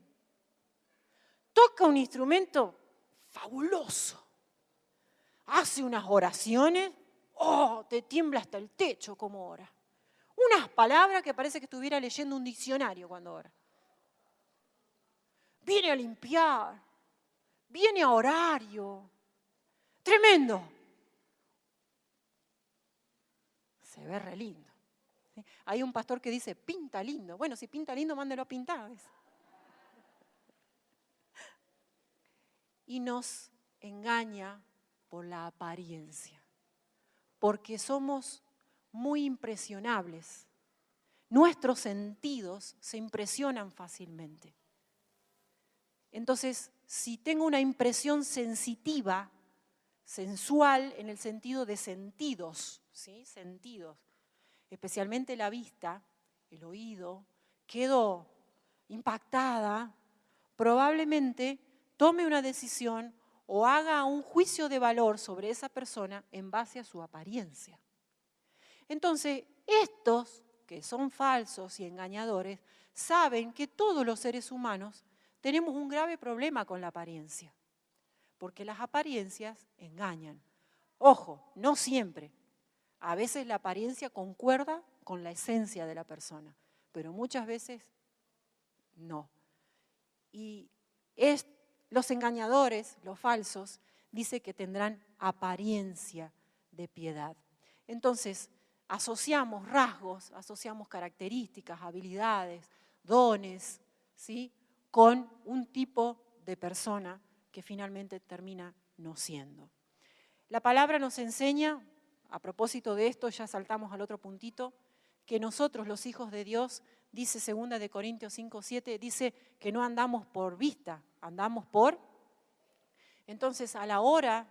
toca un instrumento fabuloso, hace unas oraciones, te tiembla hasta el techo como ora. Unas palabras que parece que estuviera leyendo un diccionario cuando ora. Viene a limpiar, viene a horario. Tremendo. Se ve re lindo. ¿Sí? Hay un pastor que dice, pinta lindo. Bueno, si pinta lindo, mándelo a pintar. Y nos engaña por la apariencia, porque somos muy impresionables. Nuestros sentidos se impresionan fácilmente. Entonces, si tengo una impresión sensitiva, sensual en el sentido de sentidos, ¿sí? Sentidos, especialmente la vista, el oído, quedo impactada, probablemente tome una decisión o haga un juicio de valor sobre esa persona en base a su apariencia. Entonces, estos que son falsos y engañadores saben que todos los seres humanos tenemos un grave problema con la apariencia, porque las apariencias engañan. Ojo, no siempre. A veces la apariencia concuerda con la esencia de la persona, pero muchas veces no. Y los engañadores, los falsos, dice que tendrán apariencia de piedad. Entonces, asociamos rasgos, asociamos características, habilidades, dones, ¿sí?, con un tipo de persona que finalmente termina no siendo. La palabra nos enseña, a propósito de esto, ya saltamos al otro puntito, que nosotros, los hijos de Dios, dice 2 de Corintios 5:7, dice que no andamos por vista, andamos por. Entonces, a la hora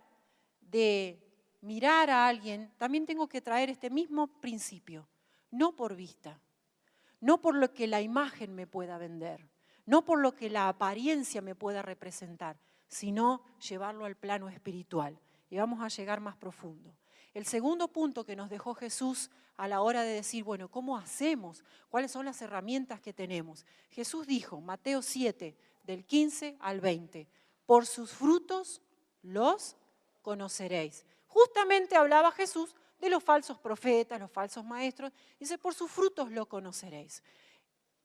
de mirar a alguien, también tengo que traer este mismo principio, no por vista, no por lo que la imagen me pueda vender, no por lo que la apariencia me pueda representar, sino llevarlo al plano espiritual. Y vamos a llegar más profundo. el segundo punto que nos dejó Jesús a la hora de decir, bueno, ¿cómo hacemos? ¿Cuáles son las herramientas que tenemos? Jesús dijo, Mateo 7, del 15 al 20, por sus frutos los conoceréis. Justamente hablaba Jesús de los falsos profetas, los falsos maestros. Dice, por sus frutos lo conoceréis.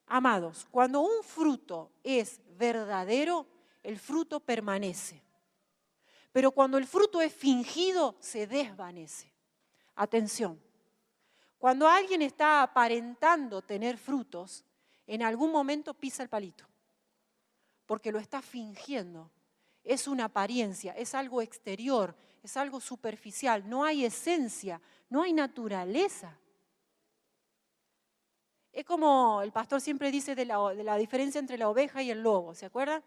Amados, cuando un fruto es verdadero, el fruto permanece. Pero cuando el fruto es fingido, se desvanece. Atención, cuando alguien está aparentando tener frutos, en algún momento pisa el palito, porque lo está fingiendo. Es una apariencia, es algo exterior, es algo superficial, no hay esencia, no hay naturaleza. Es como el pastor siempre dice de la diferencia entre la oveja y el lobo, ¿se acuerdan?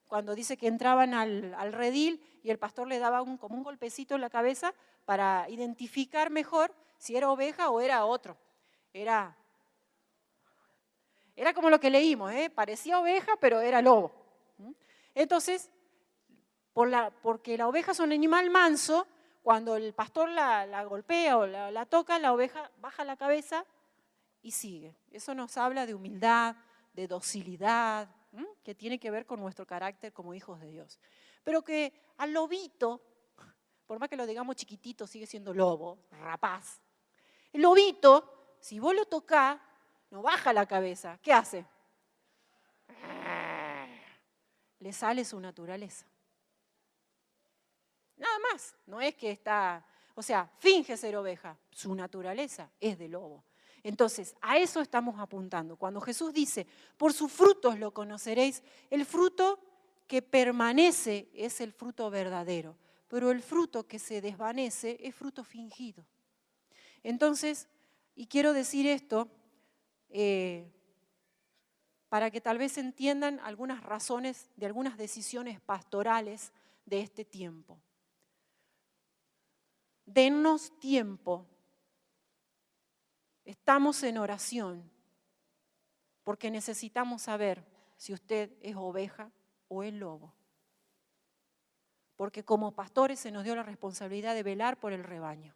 Cuando dice que entraban al redil y el pastor le daba como un golpecito en la cabeza para identificar mejor si era oveja o era otro. Era como lo que leímos, parecía oveja pero era lobo. Entonces, porque la oveja es un animal manso, cuando el pastor la golpea o la toca, la oveja baja la cabeza y sigue. Eso nos habla de humildad, de docilidad, que tiene que ver con nuestro carácter como hijos de Dios. Pero que al lobito, por más que lo digamos chiquitito, sigue siendo lobo, rapaz. El lobito, si vos lo tocás, no baja la cabeza. ¿Qué hace? Le sale su naturaleza. Nada más, no es que finge ser oveja, su naturaleza es de lobo. Entonces, a eso estamos apuntando. Cuando Jesús dice, por sus frutos lo conoceréis, el fruto que permanece es el fruto verdadero, pero el fruto que se desvanece es fruto fingido. Entonces, y quiero decir esto para que tal vez entiendan algunas razones de algunas decisiones pastorales de este tiempo. Dennos tiempo. Estamos en oración porque necesitamos saber si usted es oveja o es lobo. Porque como pastores se nos dio la responsabilidad de velar por el rebaño.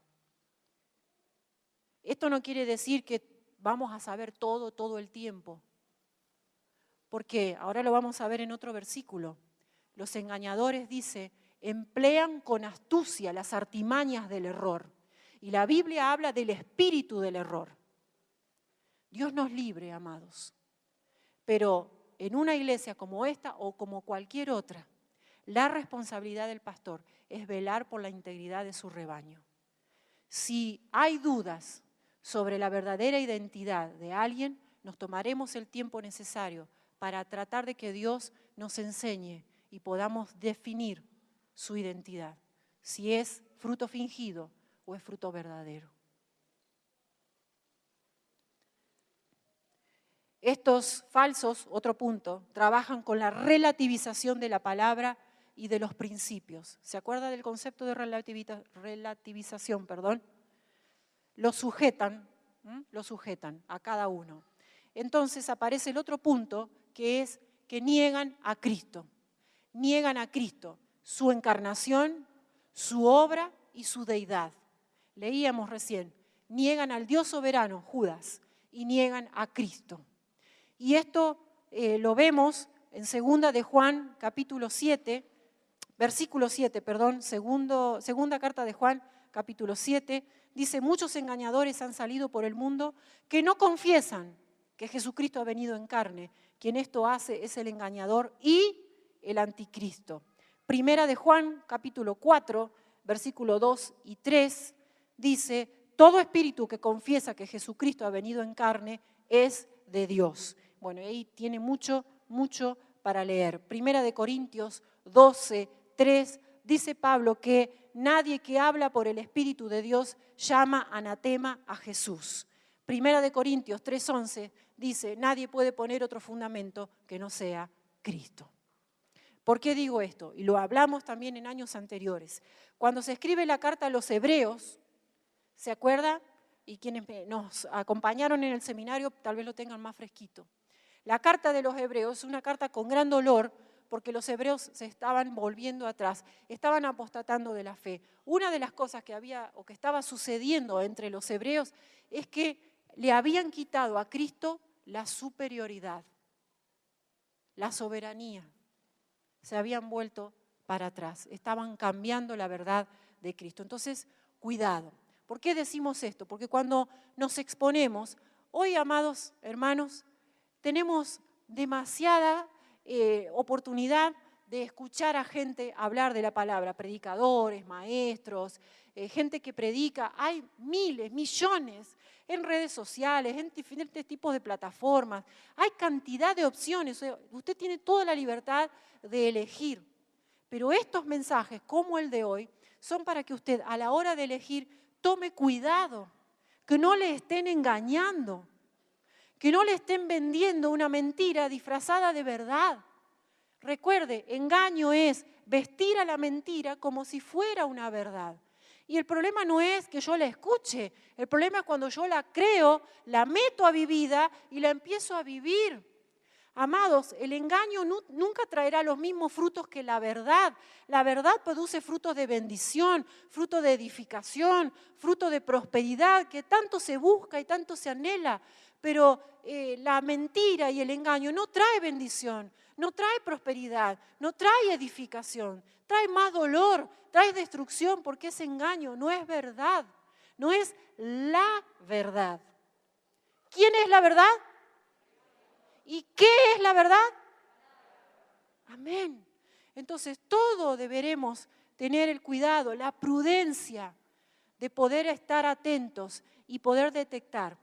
Esto no quiere decir que vamos a saber todo el tiempo. Porque ahora lo vamos a ver en otro versículo. Los engañadores, dice, emplean con astucia las artimañas del error. Y la Biblia habla del espíritu del error. Dios nos libre, amados. Pero en una iglesia como esta o como cualquier otra, la responsabilidad del pastor es velar por la integridad de su rebaño. Si hay dudas sobre la verdadera identidad de alguien, nos tomaremos el tiempo necesario para tratar de que Dios nos enseñe y podamos definir su identidad, si es fruto fingido o es fruto verdadero. Estos falsos, otro punto, trabajan con la relativización de la palabra y de los principios. ¿Se acuerda del concepto de relativización? Lo sujetan a cada uno. Entonces aparece el otro punto, que es que niegan a Cristo. Niegan a Cristo, su encarnación, su obra y su deidad. Leíamos recién, niegan al Dios soberano, Judas, y niegan a Cristo. Y esto lo vemos en segunda carta de Juan, capítulo 7, dice, muchos engañadores han salido por el mundo que no confiesan que Jesucristo ha venido en carne. Quien esto hace es el engañador y el anticristo. Primera de Juan, capítulo 4, versículo 2 y 3, dice, todo espíritu que confiesa que Jesucristo ha venido en carne es de Dios. Bueno, ahí tiene mucho para leer. Primera de Corintios 12, 3, dice Pablo que nadie que habla por el Espíritu de Dios llama anatema a Jesús. Primera de Corintios 3:11 dice, nadie puede poner otro fundamento que no sea Cristo. ¿Por qué digo esto? Y lo hablamos también en años anteriores. Cuando se escribe la carta a los hebreos, ¿se acuerda? Y quienes nos acompañaron en el seminario tal vez lo tengan más fresquito. La carta de los hebreos es una carta con gran dolor porque los hebreos se estaban volviendo atrás, estaban apostatando de la fe. Una de las cosas que había o que estaba sucediendo entre los hebreos es que le habían quitado a Cristo la superioridad, la soberanía. Se habían vuelto para atrás, estaban cambiando la verdad de Cristo. Entonces, cuidado. ¿Por qué decimos esto? Porque cuando nos exponemos, hoy, amados hermanos, tenemos demasiada oportunidad de escuchar a gente hablar de la palabra, predicadores, maestros, gente que predica. Hay miles, millones en redes sociales, en diferentes tipos de plataformas. Hay cantidad de opciones. O sea, usted tiene toda la libertad de elegir. Pero estos mensajes, como el de hoy, son para que usted a la hora de elegir tome cuidado, que no le estén engañando, que no le estén vendiendo una mentira disfrazada de verdad. Recuerde, engaño es vestir a la mentira como si fuera una verdad. Y el problema no es que yo la escuche, el problema es cuando yo la creo, la meto a mi vida y la empiezo a vivir. Amados, el engaño nunca traerá los mismos frutos que la verdad. La verdad produce frutos de bendición, frutos de edificación, frutos de prosperidad que tanto se busca y tanto se anhela. Pero la mentira y el engaño no trae bendición, no trae prosperidad, no trae edificación, trae más dolor, trae destrucción porque ese engaño no es verdad, no es la verdad. ¿Quién es la verdad? ¿Y qué es la verdad? Amén. Entonces, todos deberemos tener el cuidado, la prudencia de poder estar atentos y poder detectar.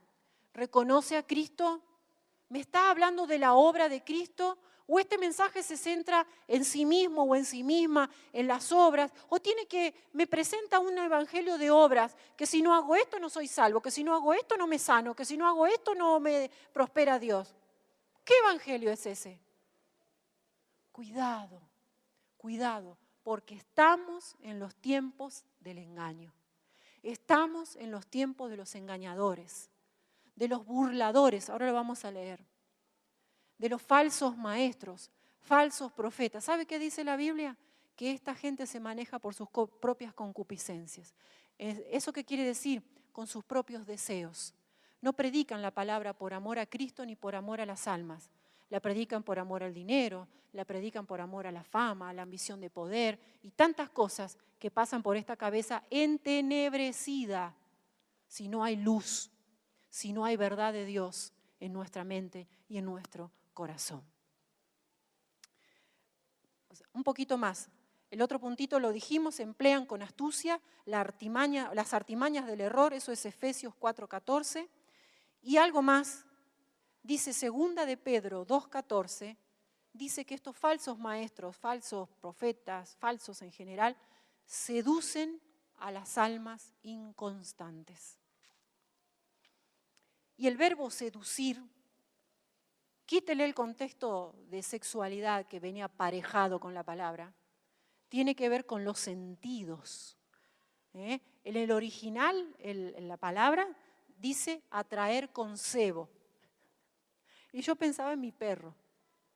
¿Reconoce a Cristo? ¿Me está hablando de la obra de Cristo? ¿O este mensaje se centra en sí mismo o en sí misma, en las obras? ¿O me presenta un evangelio de obras, que si no hago esto no soy salvo, que si no hago esto no me sano, que si no hago esto no me prospera Dios? ¿Qué evangelio es ese? Cuidado, cuidado, porque estamos en los tiempos del engaño. Estamos en los tiempos de los engañadores, de los burladores, ahora lo vamos a leer, de los falsos maestros, falsos profetas. ¿Sabe qué dice la Biblia? Que esta gente se maneja por sus propias concupiscencias. ¿Eso qué quiere decir? Con sus propios deseos. No predican la palabra por amor a Cristo ni por amor a las almas. La predican por amor al dinero, la predican por amor a la fama, a la ambición de poder y tantas cosas que pasan por esta cabeza entenebrecida si no hay luz, si no hay verdad de Dios en nuestra mente y en nuestro corazón. Un poquito más. El otro puntito lo dijimos, emplean con astucia las artimañas del error, eso es Efesios 4:14. Y algo más, dice 2 de Pedro 2:14, dice que estos falsos maestros, falsos profetas, falsos en general, seducen a las almas inconstantes. Y el verbo seducir, quítele el contexto de sexualidad que venía aparejado con la palabra, tiene que ver con los sentidos. En el original, en la palabra, dice atraer con cebo. Y yo pensaba en mi perro,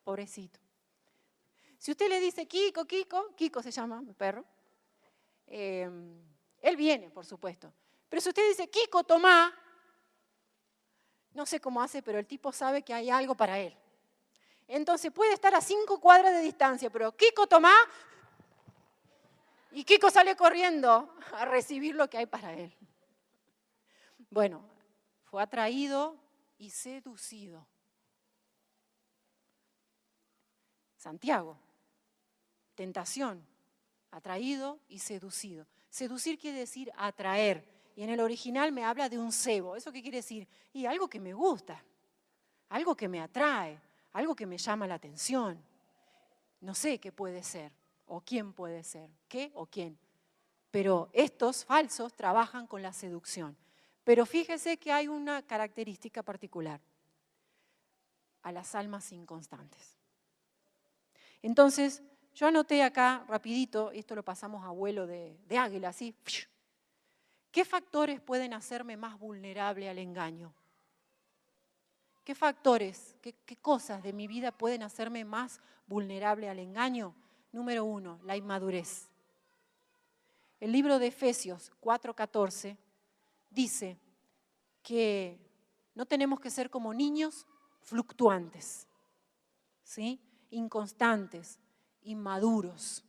pobrecito. Si usted le dice Kiko se llama mi perro, él viene, por supuesto. Pero si usted dice Kiko, tomá, no sé cómo hace, pero el tipo sabe que hay algo para él. Entonces puede estar a 5 cuadras de distancia, pero Kiko, tomá, y Kiko sale corriendo a recibir lo que hay para él. Bueno, fue atraído y seducido. Santiago, tentación, atraído y seducido. Seducir quiere decir atraer, y en el original me habla de un cebo. ¿Eso qué quiere decir? Y algo que me gusta, algo que me atrae, algo que me llama la atención. No sé qué puede ser, o quién puede ser, qué o quién. Pero estos falsos trabajan con la seducción. Pero fíjese que hay una característica particular: a las almas inconstantes. Entonces, yo anoté acá rapidito, esto lo pasamos a vuelo de águila, así. ¿Qué factores pueden hacerme más vulnerable al engaño? ¿Qué factores, qué cosas de mi vida pueden hacerme más vulnerable al engaño? Número 1, la inmadurez. El libro de Efesios 4:14 dice que no tenemos que ser como niños fluctuantes, ¿sí? Inconstantes, inmaduros.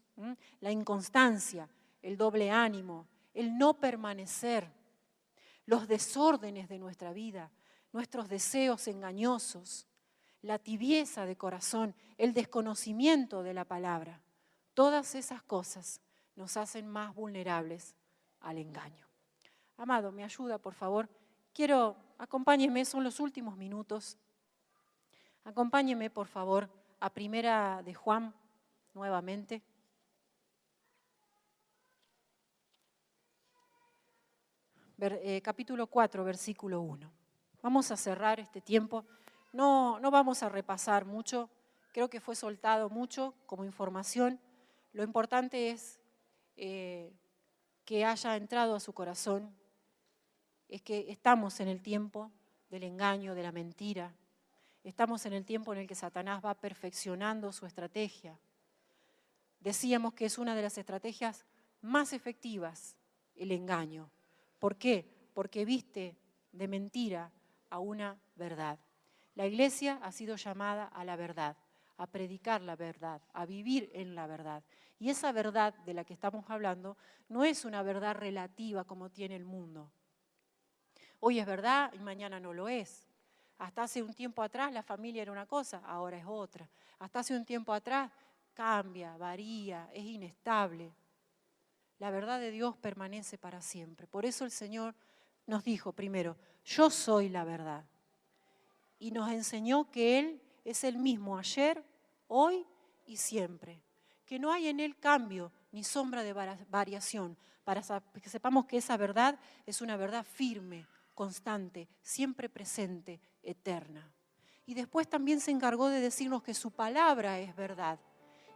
La inconstancia, el doble ánimo, el no permanecer, los desórdenes de nuestra vida, nuestros deseos engañosos, la tibieza de corazón, el desconocimiento de la palabra. Todas esas cosas nos hacen más vulnerables al engaño. Amado, ¿me ayuda, por favor? Acompáñeme, son los últimos minutos. Acompáñeme, por favor, a Primera de Juan, nuevamente. Capítulo 4, versículo 1. Vamos a cerrar este tiempo. No vamos a repasar mucho. Creo que fue soltado mucho como información. Lo importante es que haya entrado a su corazón. Es que estamos en el tiempo del engaño, de la mentira. Estamos en el tiempo en el que Satanás va perfeccionando su estrategia. Decíamos que es una de las estrategias más efectivas, el engaño. ¿Por qué? Porque viste de mentira a una verdad. La iglesia ha sido llamada a la verdad, a predicar la verdad, a vivir en la verdad. Y esa verdad de la que estamos hablando no es una verdad relativa como tiene el mundo. Hoy es verdad y mañana no lo es. Hasta hace un tiempo atrás la familia era una cosa, ahora es otra. Hasta hace un tiempo atrás cambia, varía, es inestable. La verdad de Dios permanece para siempre. Por eso el Señor nos dijo primero, yo soy la verdad. Y nos enseñó que Él es el mismo ayer, hoy y siempre. Que no hay en Él cambio ni sombra de variación, para que sepamos que esa verdad es una verdad firme, constante, siempre presente, eterna. Y después también se encargó de decirnos que su palabra es verdad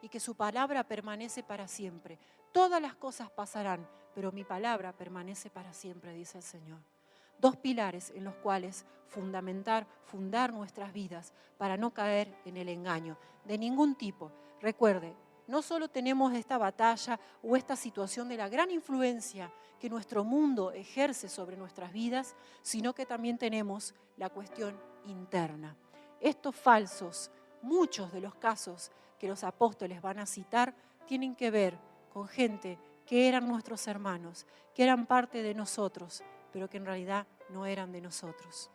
y que su palabra permanece para siempre. Todas las cosas pasarán, pero mi palabra permanece para siempre, dice el Señor. 2 pilares en los cuales fundar nuestras vidas para no caer en el engaño de ningún tipo. Recuerde, no solo tenemos esta batalla o esta situación de la gran influencia que nuestro mundo ejerce sobre nuestras vidas, sino que también tenemos la cuestión interna. Estos falsos, muchos de los casos que los apóstoles van a citar, tienen que ver con gente que eran nuestros hermanos, que eran parte de nosotros, pero que en realidad no eran de nosotros.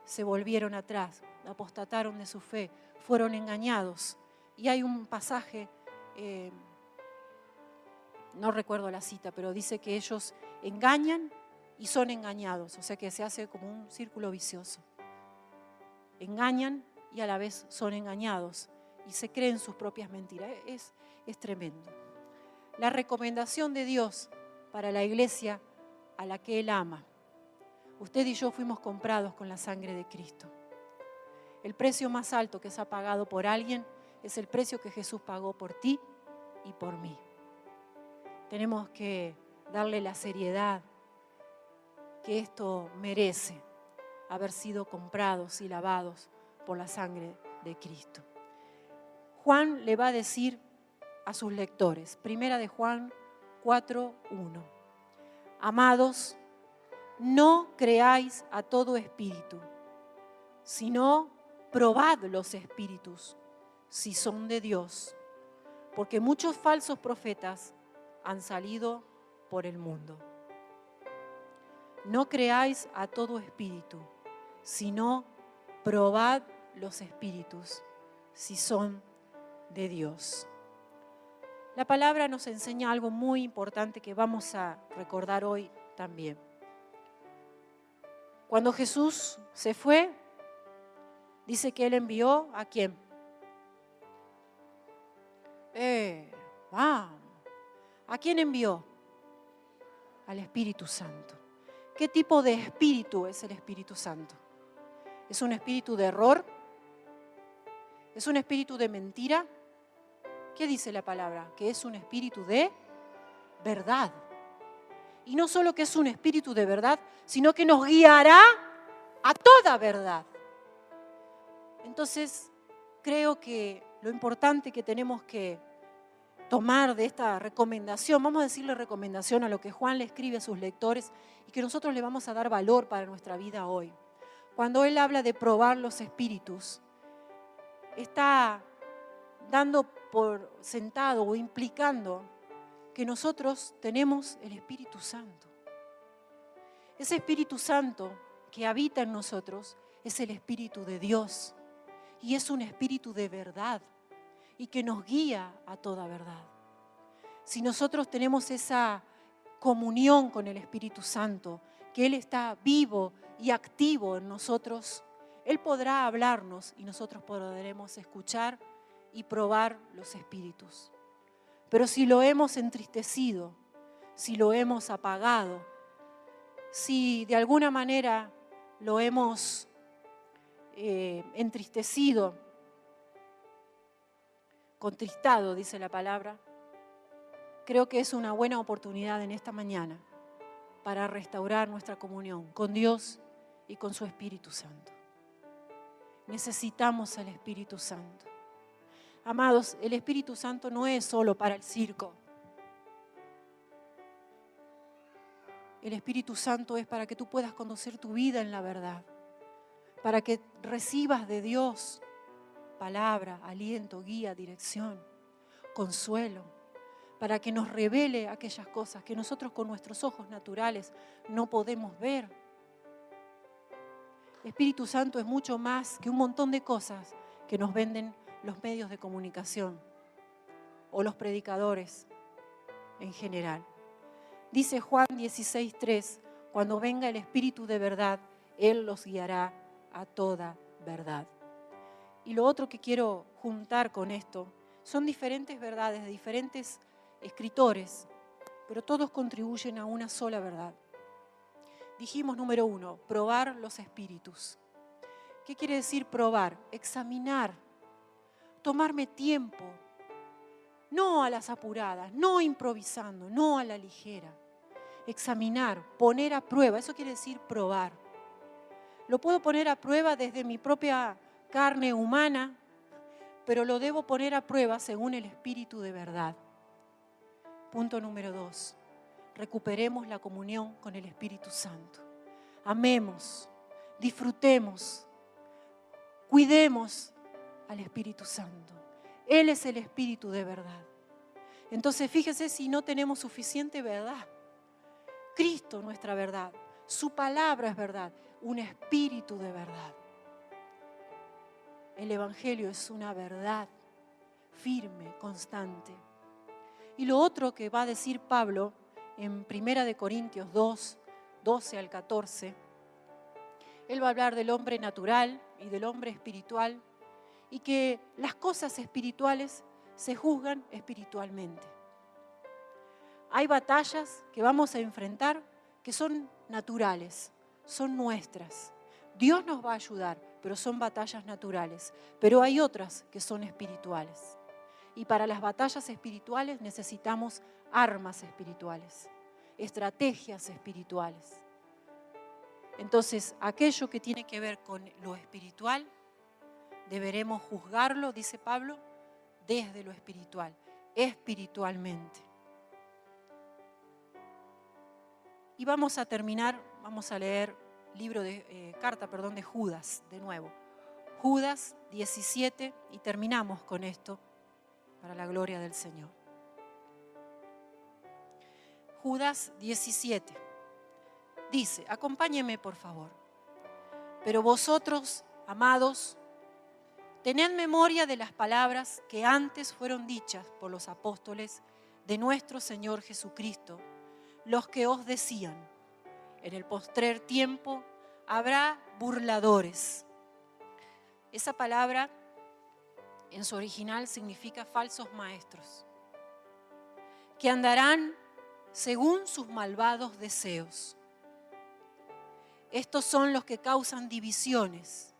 Se volvieron atrás, apostataron de su fe, fueron engañados. Y hay un pasaje, no recuerdo la cita, pero dice que ellos engañan y son engañados, o sea que se hace como un círculo vicioso. Engañan y a la vez son engañados y se creen sus propias mentiras. Es tremendo. La recomendación de Dios para la iglesia a la que Él ama. Usted y yo fuimos comprados con la sangre de Cristo. El precio más alto que se ha pagado por alguien es el precio que Jesús pagó por ti y por mí. Tenemos que darle la seriedad que esto merece, haber sido comprados y lavados por la sangre de Cristo. Juan le va a decir a sus lectores, Primera de Juan 4:1, amados, no creáis a todo espíritu, sino probad los espíritus, si son de Dios, porque muchos falsos profetas han salido por el mundo. No creáis a todo espíritu, sino probad los espíritus, si son de Dios. La palabra nos enseña algo muy importante que vamos a recordar hoy también. Cuando Jesús se fue, dice que Él envió ¿a quién? Vamos. ¿A quién envió? Al Espíritu Santo. ¿Qué tipo de espíritu es el Espíritu Santo? ¿Es un espíritu de error? ¿Es un espíritu de mentira? ¿Qué dice la palabra? Que es un espíritu de verdad. Y no solo que es un espíritu de verdad, sino que nos guiará a toda verdad. Entonces, creo que lo importante que tenemos que tomar de esta recomendación, vamos a decirle recomendación a lo que Juan le escribe a sus lectores y que nosotros le vamos a dar valor para nuestra vida hoy. Cuando él habla de probar los espíritus, está dando por sentado o implicando que nosotros tenemos el Espíritu Santo. Ese Espíritu Santo que habita en nosotros es el Espíritu de Dios y es un Espíritu de verdad y que nos guía a toda verdad. Si nosotros tenemos esa comunión con el Espíritu Santo, que Él está vivo y activo en nosotros, Él podrá hablarnos y nosotros podremos escuchar y probar los espíritus. Pero si lo hemos entristecido, si lo hemos apagado, si de alguna manera lo hemos entristecido, contristado, dice la palabra, creo que es una buena oportunidad en esta mañana para restaurar nuestra comunión con Dios y con su Espíritu Santo. Necesitamos al Espíritu Santo. Amados, el Espíritu Santo no es solo para el circo. El Espíritu Santo es para que tú puedas conducir tu vida en la verdad, para que recibas de Dios palabra, aliento, guía, dirección, consuelo, para que nos revele aquellas cosas que nosotros con nuestros ojos naturales no podemos ver. El Espíritu Santo es mucho más que un montón de cosas que nos venden los medios de comunicación o los predicadores en general. Dice Juan 16:3, cuando venga el Espíritu de verdad, Él los guiará a toda verdad. Y lo otro que quiero juntar con esto son diferentes verdades de diferentes escritores, pero todos contribuyen a una sola verdad. Dijimos, número 1, probar los espíritus. ¿Qué quiere decir probar? Examinar, tomarme tiempo, no a las apuradas, no improvisando, no a la ligera. Examinar, poner a prueba, eso quiere decir probar. Lo puedo poner a prueba desde mi propia carne humana, pero lo debo poner a prueba según el Espíritu de verdad. Punto número 2. Recuperemos la comunión con el Espíritu Santo. Amemos, disfrutemos, cuidemos al Espíritu Santo. Él es el Espíritu de verdad. Entonces, fíjese si no tenemos suficiente verdad. Cristo, nuestra verdad. Su palabra es verdad. Un espíritu de verdad. El Evangelio es una verdad firme, constante. Y lo otro que va a decir Pablo en 1 Corintios 2, 12 al 14, él va a hablar del hombre natural y del hombre espiritual y que las cosas espirituales se juzgan espiritualmente. Hay batallas que vamos a enfrentar que son naturales, son nuestras. Dios nos va a ayudar, pero son batallas naturales. Pero hay otras que son espirituales. Y para las batallas espirituales necesitamos armas espirituales, estrategias espirituales. Entonces, aquello que tiene que ver con lo espiritual, deberemos juzgarlo, dice Pablo, desde lo espiritual, espiritualmente. Y vamos a terminar, vamos a leer carta de Judas de nuevo. Judas 17 y terminamos con esto para la gloria del Señor. Judas 17 dice, acompáñenme por favor. Pero vosotros, amados, tened memoria de las palabras que antes fueron dichas por los apóstoles de nuestro Señor Jesucristo, los que os decían, en el postrer tiempo habrá burladores. Esa palabra en su original significa falsos maestros, que andarán según sus malvados deseos. Estos son los que causan divisiones,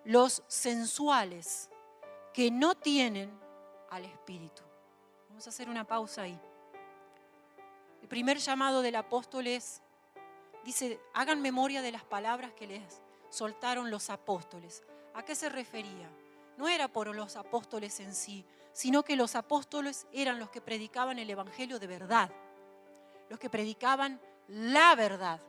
los sensuales, que no tienen al Espíritu. Vamos a hacer una pausa ahí. El primer llamado del apóstol dice, hagan memoria de las palabras que les soltaron los apóstoles. ¿A qué se refería? No era por los apóstoles en sí, sino que los apóstoles eran los que predicaban el evangelio de verdad, los que predicaban la verdad.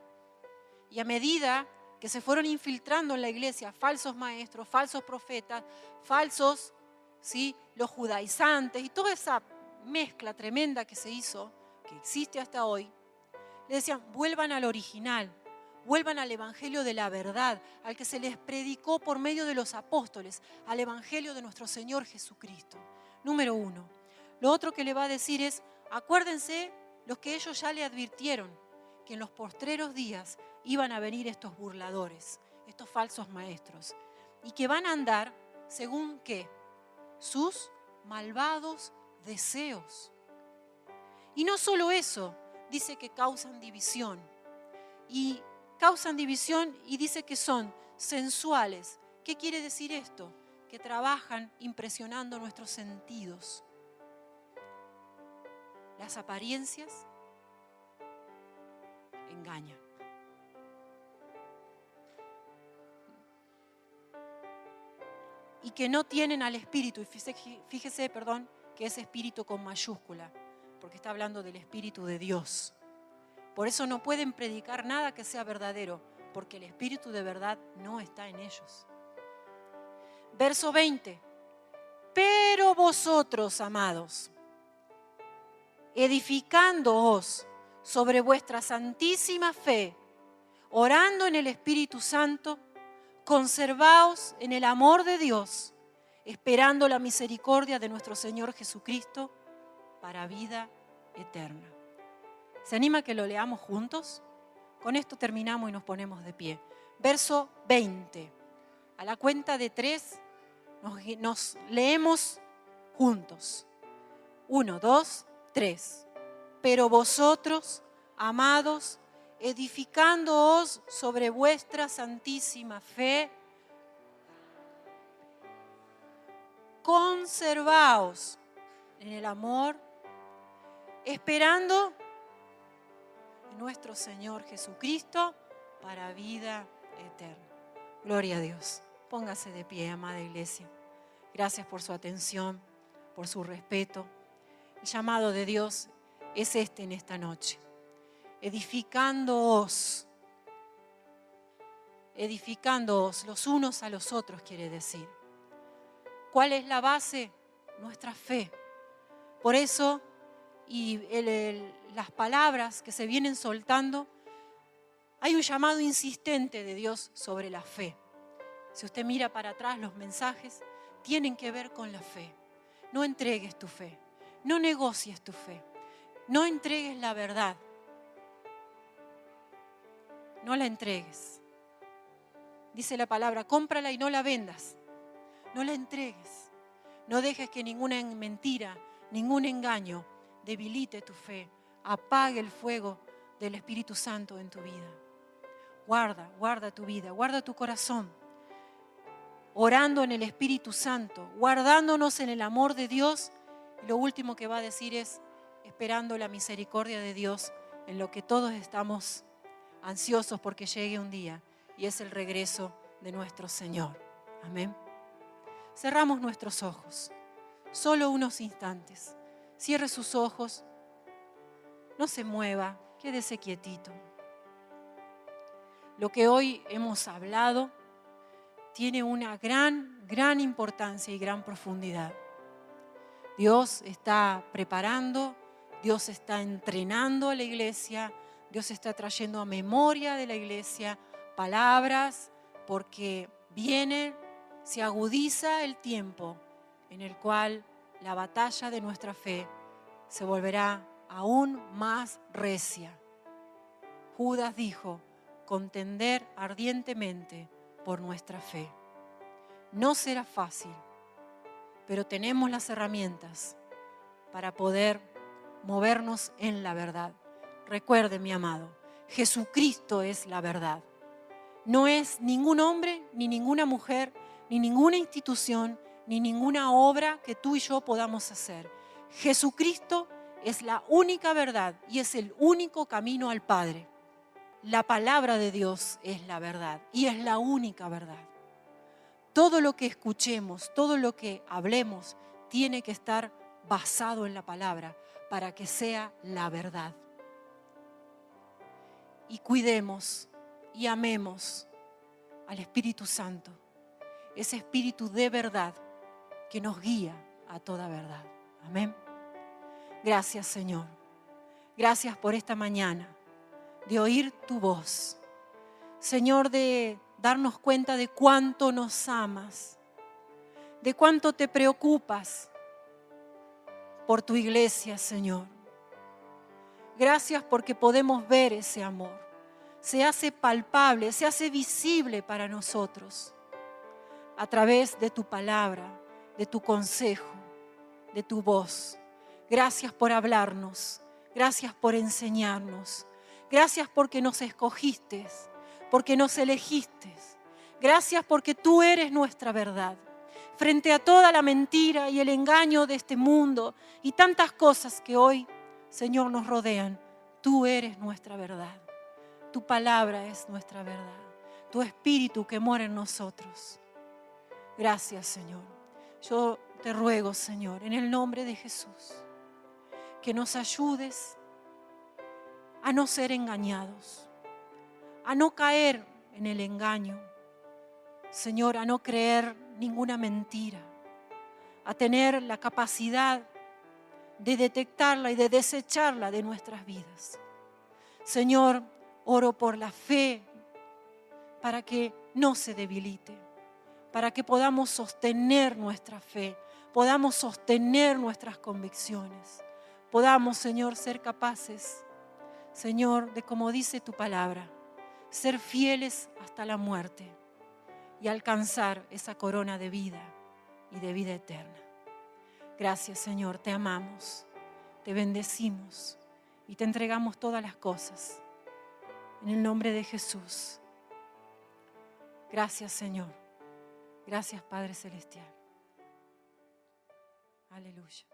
Y a medida que se fueron infiltrando en la iglesia falsos maestros, falsos profetas, falsos, ¿sí?, los judaizantes y toda esa mezcla tremenda que se hizo, que existe hasta hoy, le decían, vuelvan al original, vuelvan al evangelio de la verdad, al que se les predicó por medio de los apóstoles, al evangelio de nuestro Señor Jesucristo. Número 1. Lo otro que le va a decir es, acuérdense los que ellos ya le advirtieron, que en los postreros días iban a venir estos burladores, estos falsos maestros, y que van a andar según ¿qué? Sus malvados deseos. Y no solo eso, dice que causan división. Y causan división y dice que son sensuales. ¿Qué quiere decir esto? Que trabajan impresionando nuestros sentidos. Las apariencias engañan. Y que no tienen al Espíritu. Y fíjese, que es Espíritu con mayúscula, porque está hablando del Espíritu de Dios. Por eso no pueden predicar nada que sea verdadero, porque el Espíritu de verdad no está en ellos. Verso 20. Pero vosotros, amados, edificándoos sobre vuestra santísima fe, orando en el Espíritu Santo, conservaos en el amor de Dios, esperando la misericordia de nuestro Señor Jesucristo para vida eterna. ¿Se anima a que lo leamos juntos? Con esto terminamos y nos ponemos de pie. Verso 20. A la cuenta de 3 nos leemos juntos. 1, 2, 3. Pero vosotros, amados, edificándoos sobre vuestra santísima fe, conservaos en el amor, esperando en nuestro Señor Jesucristo para vida eterna. Gloria a Dios. Póngase de pie, amada iglesia. Gracias por su atención, por su respeto. El llamado de Dios es en esta noche. Edificándoos los unos a los otros, quiere decir. ¿Cuál es la base? Nuestra fe. Por eso, las palabras que se vienen soltando, hay un llamado insistente de Dios sobre la fe. Si usted mira para atrás, los mensajes tienen que ver con la fe. No entregues tu fe, no negocies tu fe, no entregues la verdad. No la entregues. Dice la palabra, cómprala y no la vendas. No la entregues. No dejes que ninguna mentira, ningún engaño debilite tu fe, apague el fuego del Espíritu Santo en tu vida. Guarda tu vida, guarda tu corazón, orando en el Espíritu Santo, guardándonos en el amor de Dios. Y lo último que va a decir es, esperando la misericordia de Dios, en lo que todos estamos ansiosos porque llegue un día, y es el regreso de nuestro Señor. Amén. Cerramos nuestros ojos, solo unos instantes. Cierre sus ojos, no se mueva, quédese quietito. Lo que hoy hemos hablado tiene una gran importancia y gran profundidad. Dios está preparando, Dios está entrenando a la iglesia, Dios está trayendo a memoria de la iglesia palabras, porque se agudiza el tiempo en el cual la batalla de nuestra fe se volverá aún más recia. Judas dijo, contender ardientemente por nuestra fe. No será fácil, pero tenemos las herramientas para poder movernos en la verdad. Recuerde, mi amado, Jesucristo es la verdad. No es ningún hombre, ni ninguna mujer, ni ninguna institución, ni ninguna obra que tú y yo podamos hacer. Jesucristo es la única verdad y es el único camino al Padre. La palabra de Dios es la verdad y es la única verdad. todo lo que escuchemos, todo lo que hablemos, tiene que estar basado en la palabra para que sea la verdad. Y cuidemos y amemos al Espíritu Santo, ese Espíritu de verdad que nos guía a toda verdad. Amén. Gracias, Señor. Gracias por esta mañana, de oír tu voz. Señor, de darnos cuenta de cuánto nos amas, de cuánto te preocupas por tu iglesia, Señor. Gracias porque podemos ver ese amor. Se hace palpable, se hace visible para nosotros a través de tu palabra, de tu consejo, de tu voz. Gracias por hablarnos, gracias por enseñarnos, gracias porque nos escogiste, porque nos elegiste. Gracias porque tú eres nuestra verdad. Frente a toda la mentira y el engaño de este mundo y tantas cosas que hoy, Señor, nos rodean, tú eres nuestra verdad. Tu palabra es nuestra verdad. Tu Espíritu que mora en nosotros. Gracias, Señor. Yo te ruego, Señor, en el nombre de Jesús, que nos ayudes a no ser engañados, a no caer en el engaño, Señor, a no creer ninguna mentira, a tener la capacidad de detectarla y de desecharla de nuestras vidas. Señor, oro por la fe para que no se debilite, para que podamos sostener nuestra fe, podamos sostener nuestras convicciones, podamos, Señor, ser capaces, Señor, de como dice tu palabra, ser fieles hasta la muerte y alcanzar esa corona de vida y de vida eterna. Gracias, Señor, te amamos, te bendecimos y te entregamos todas las cosas. En el nombre de Jesús. Gracias, Señor. Gracias, Padre Celestial. Aleluya.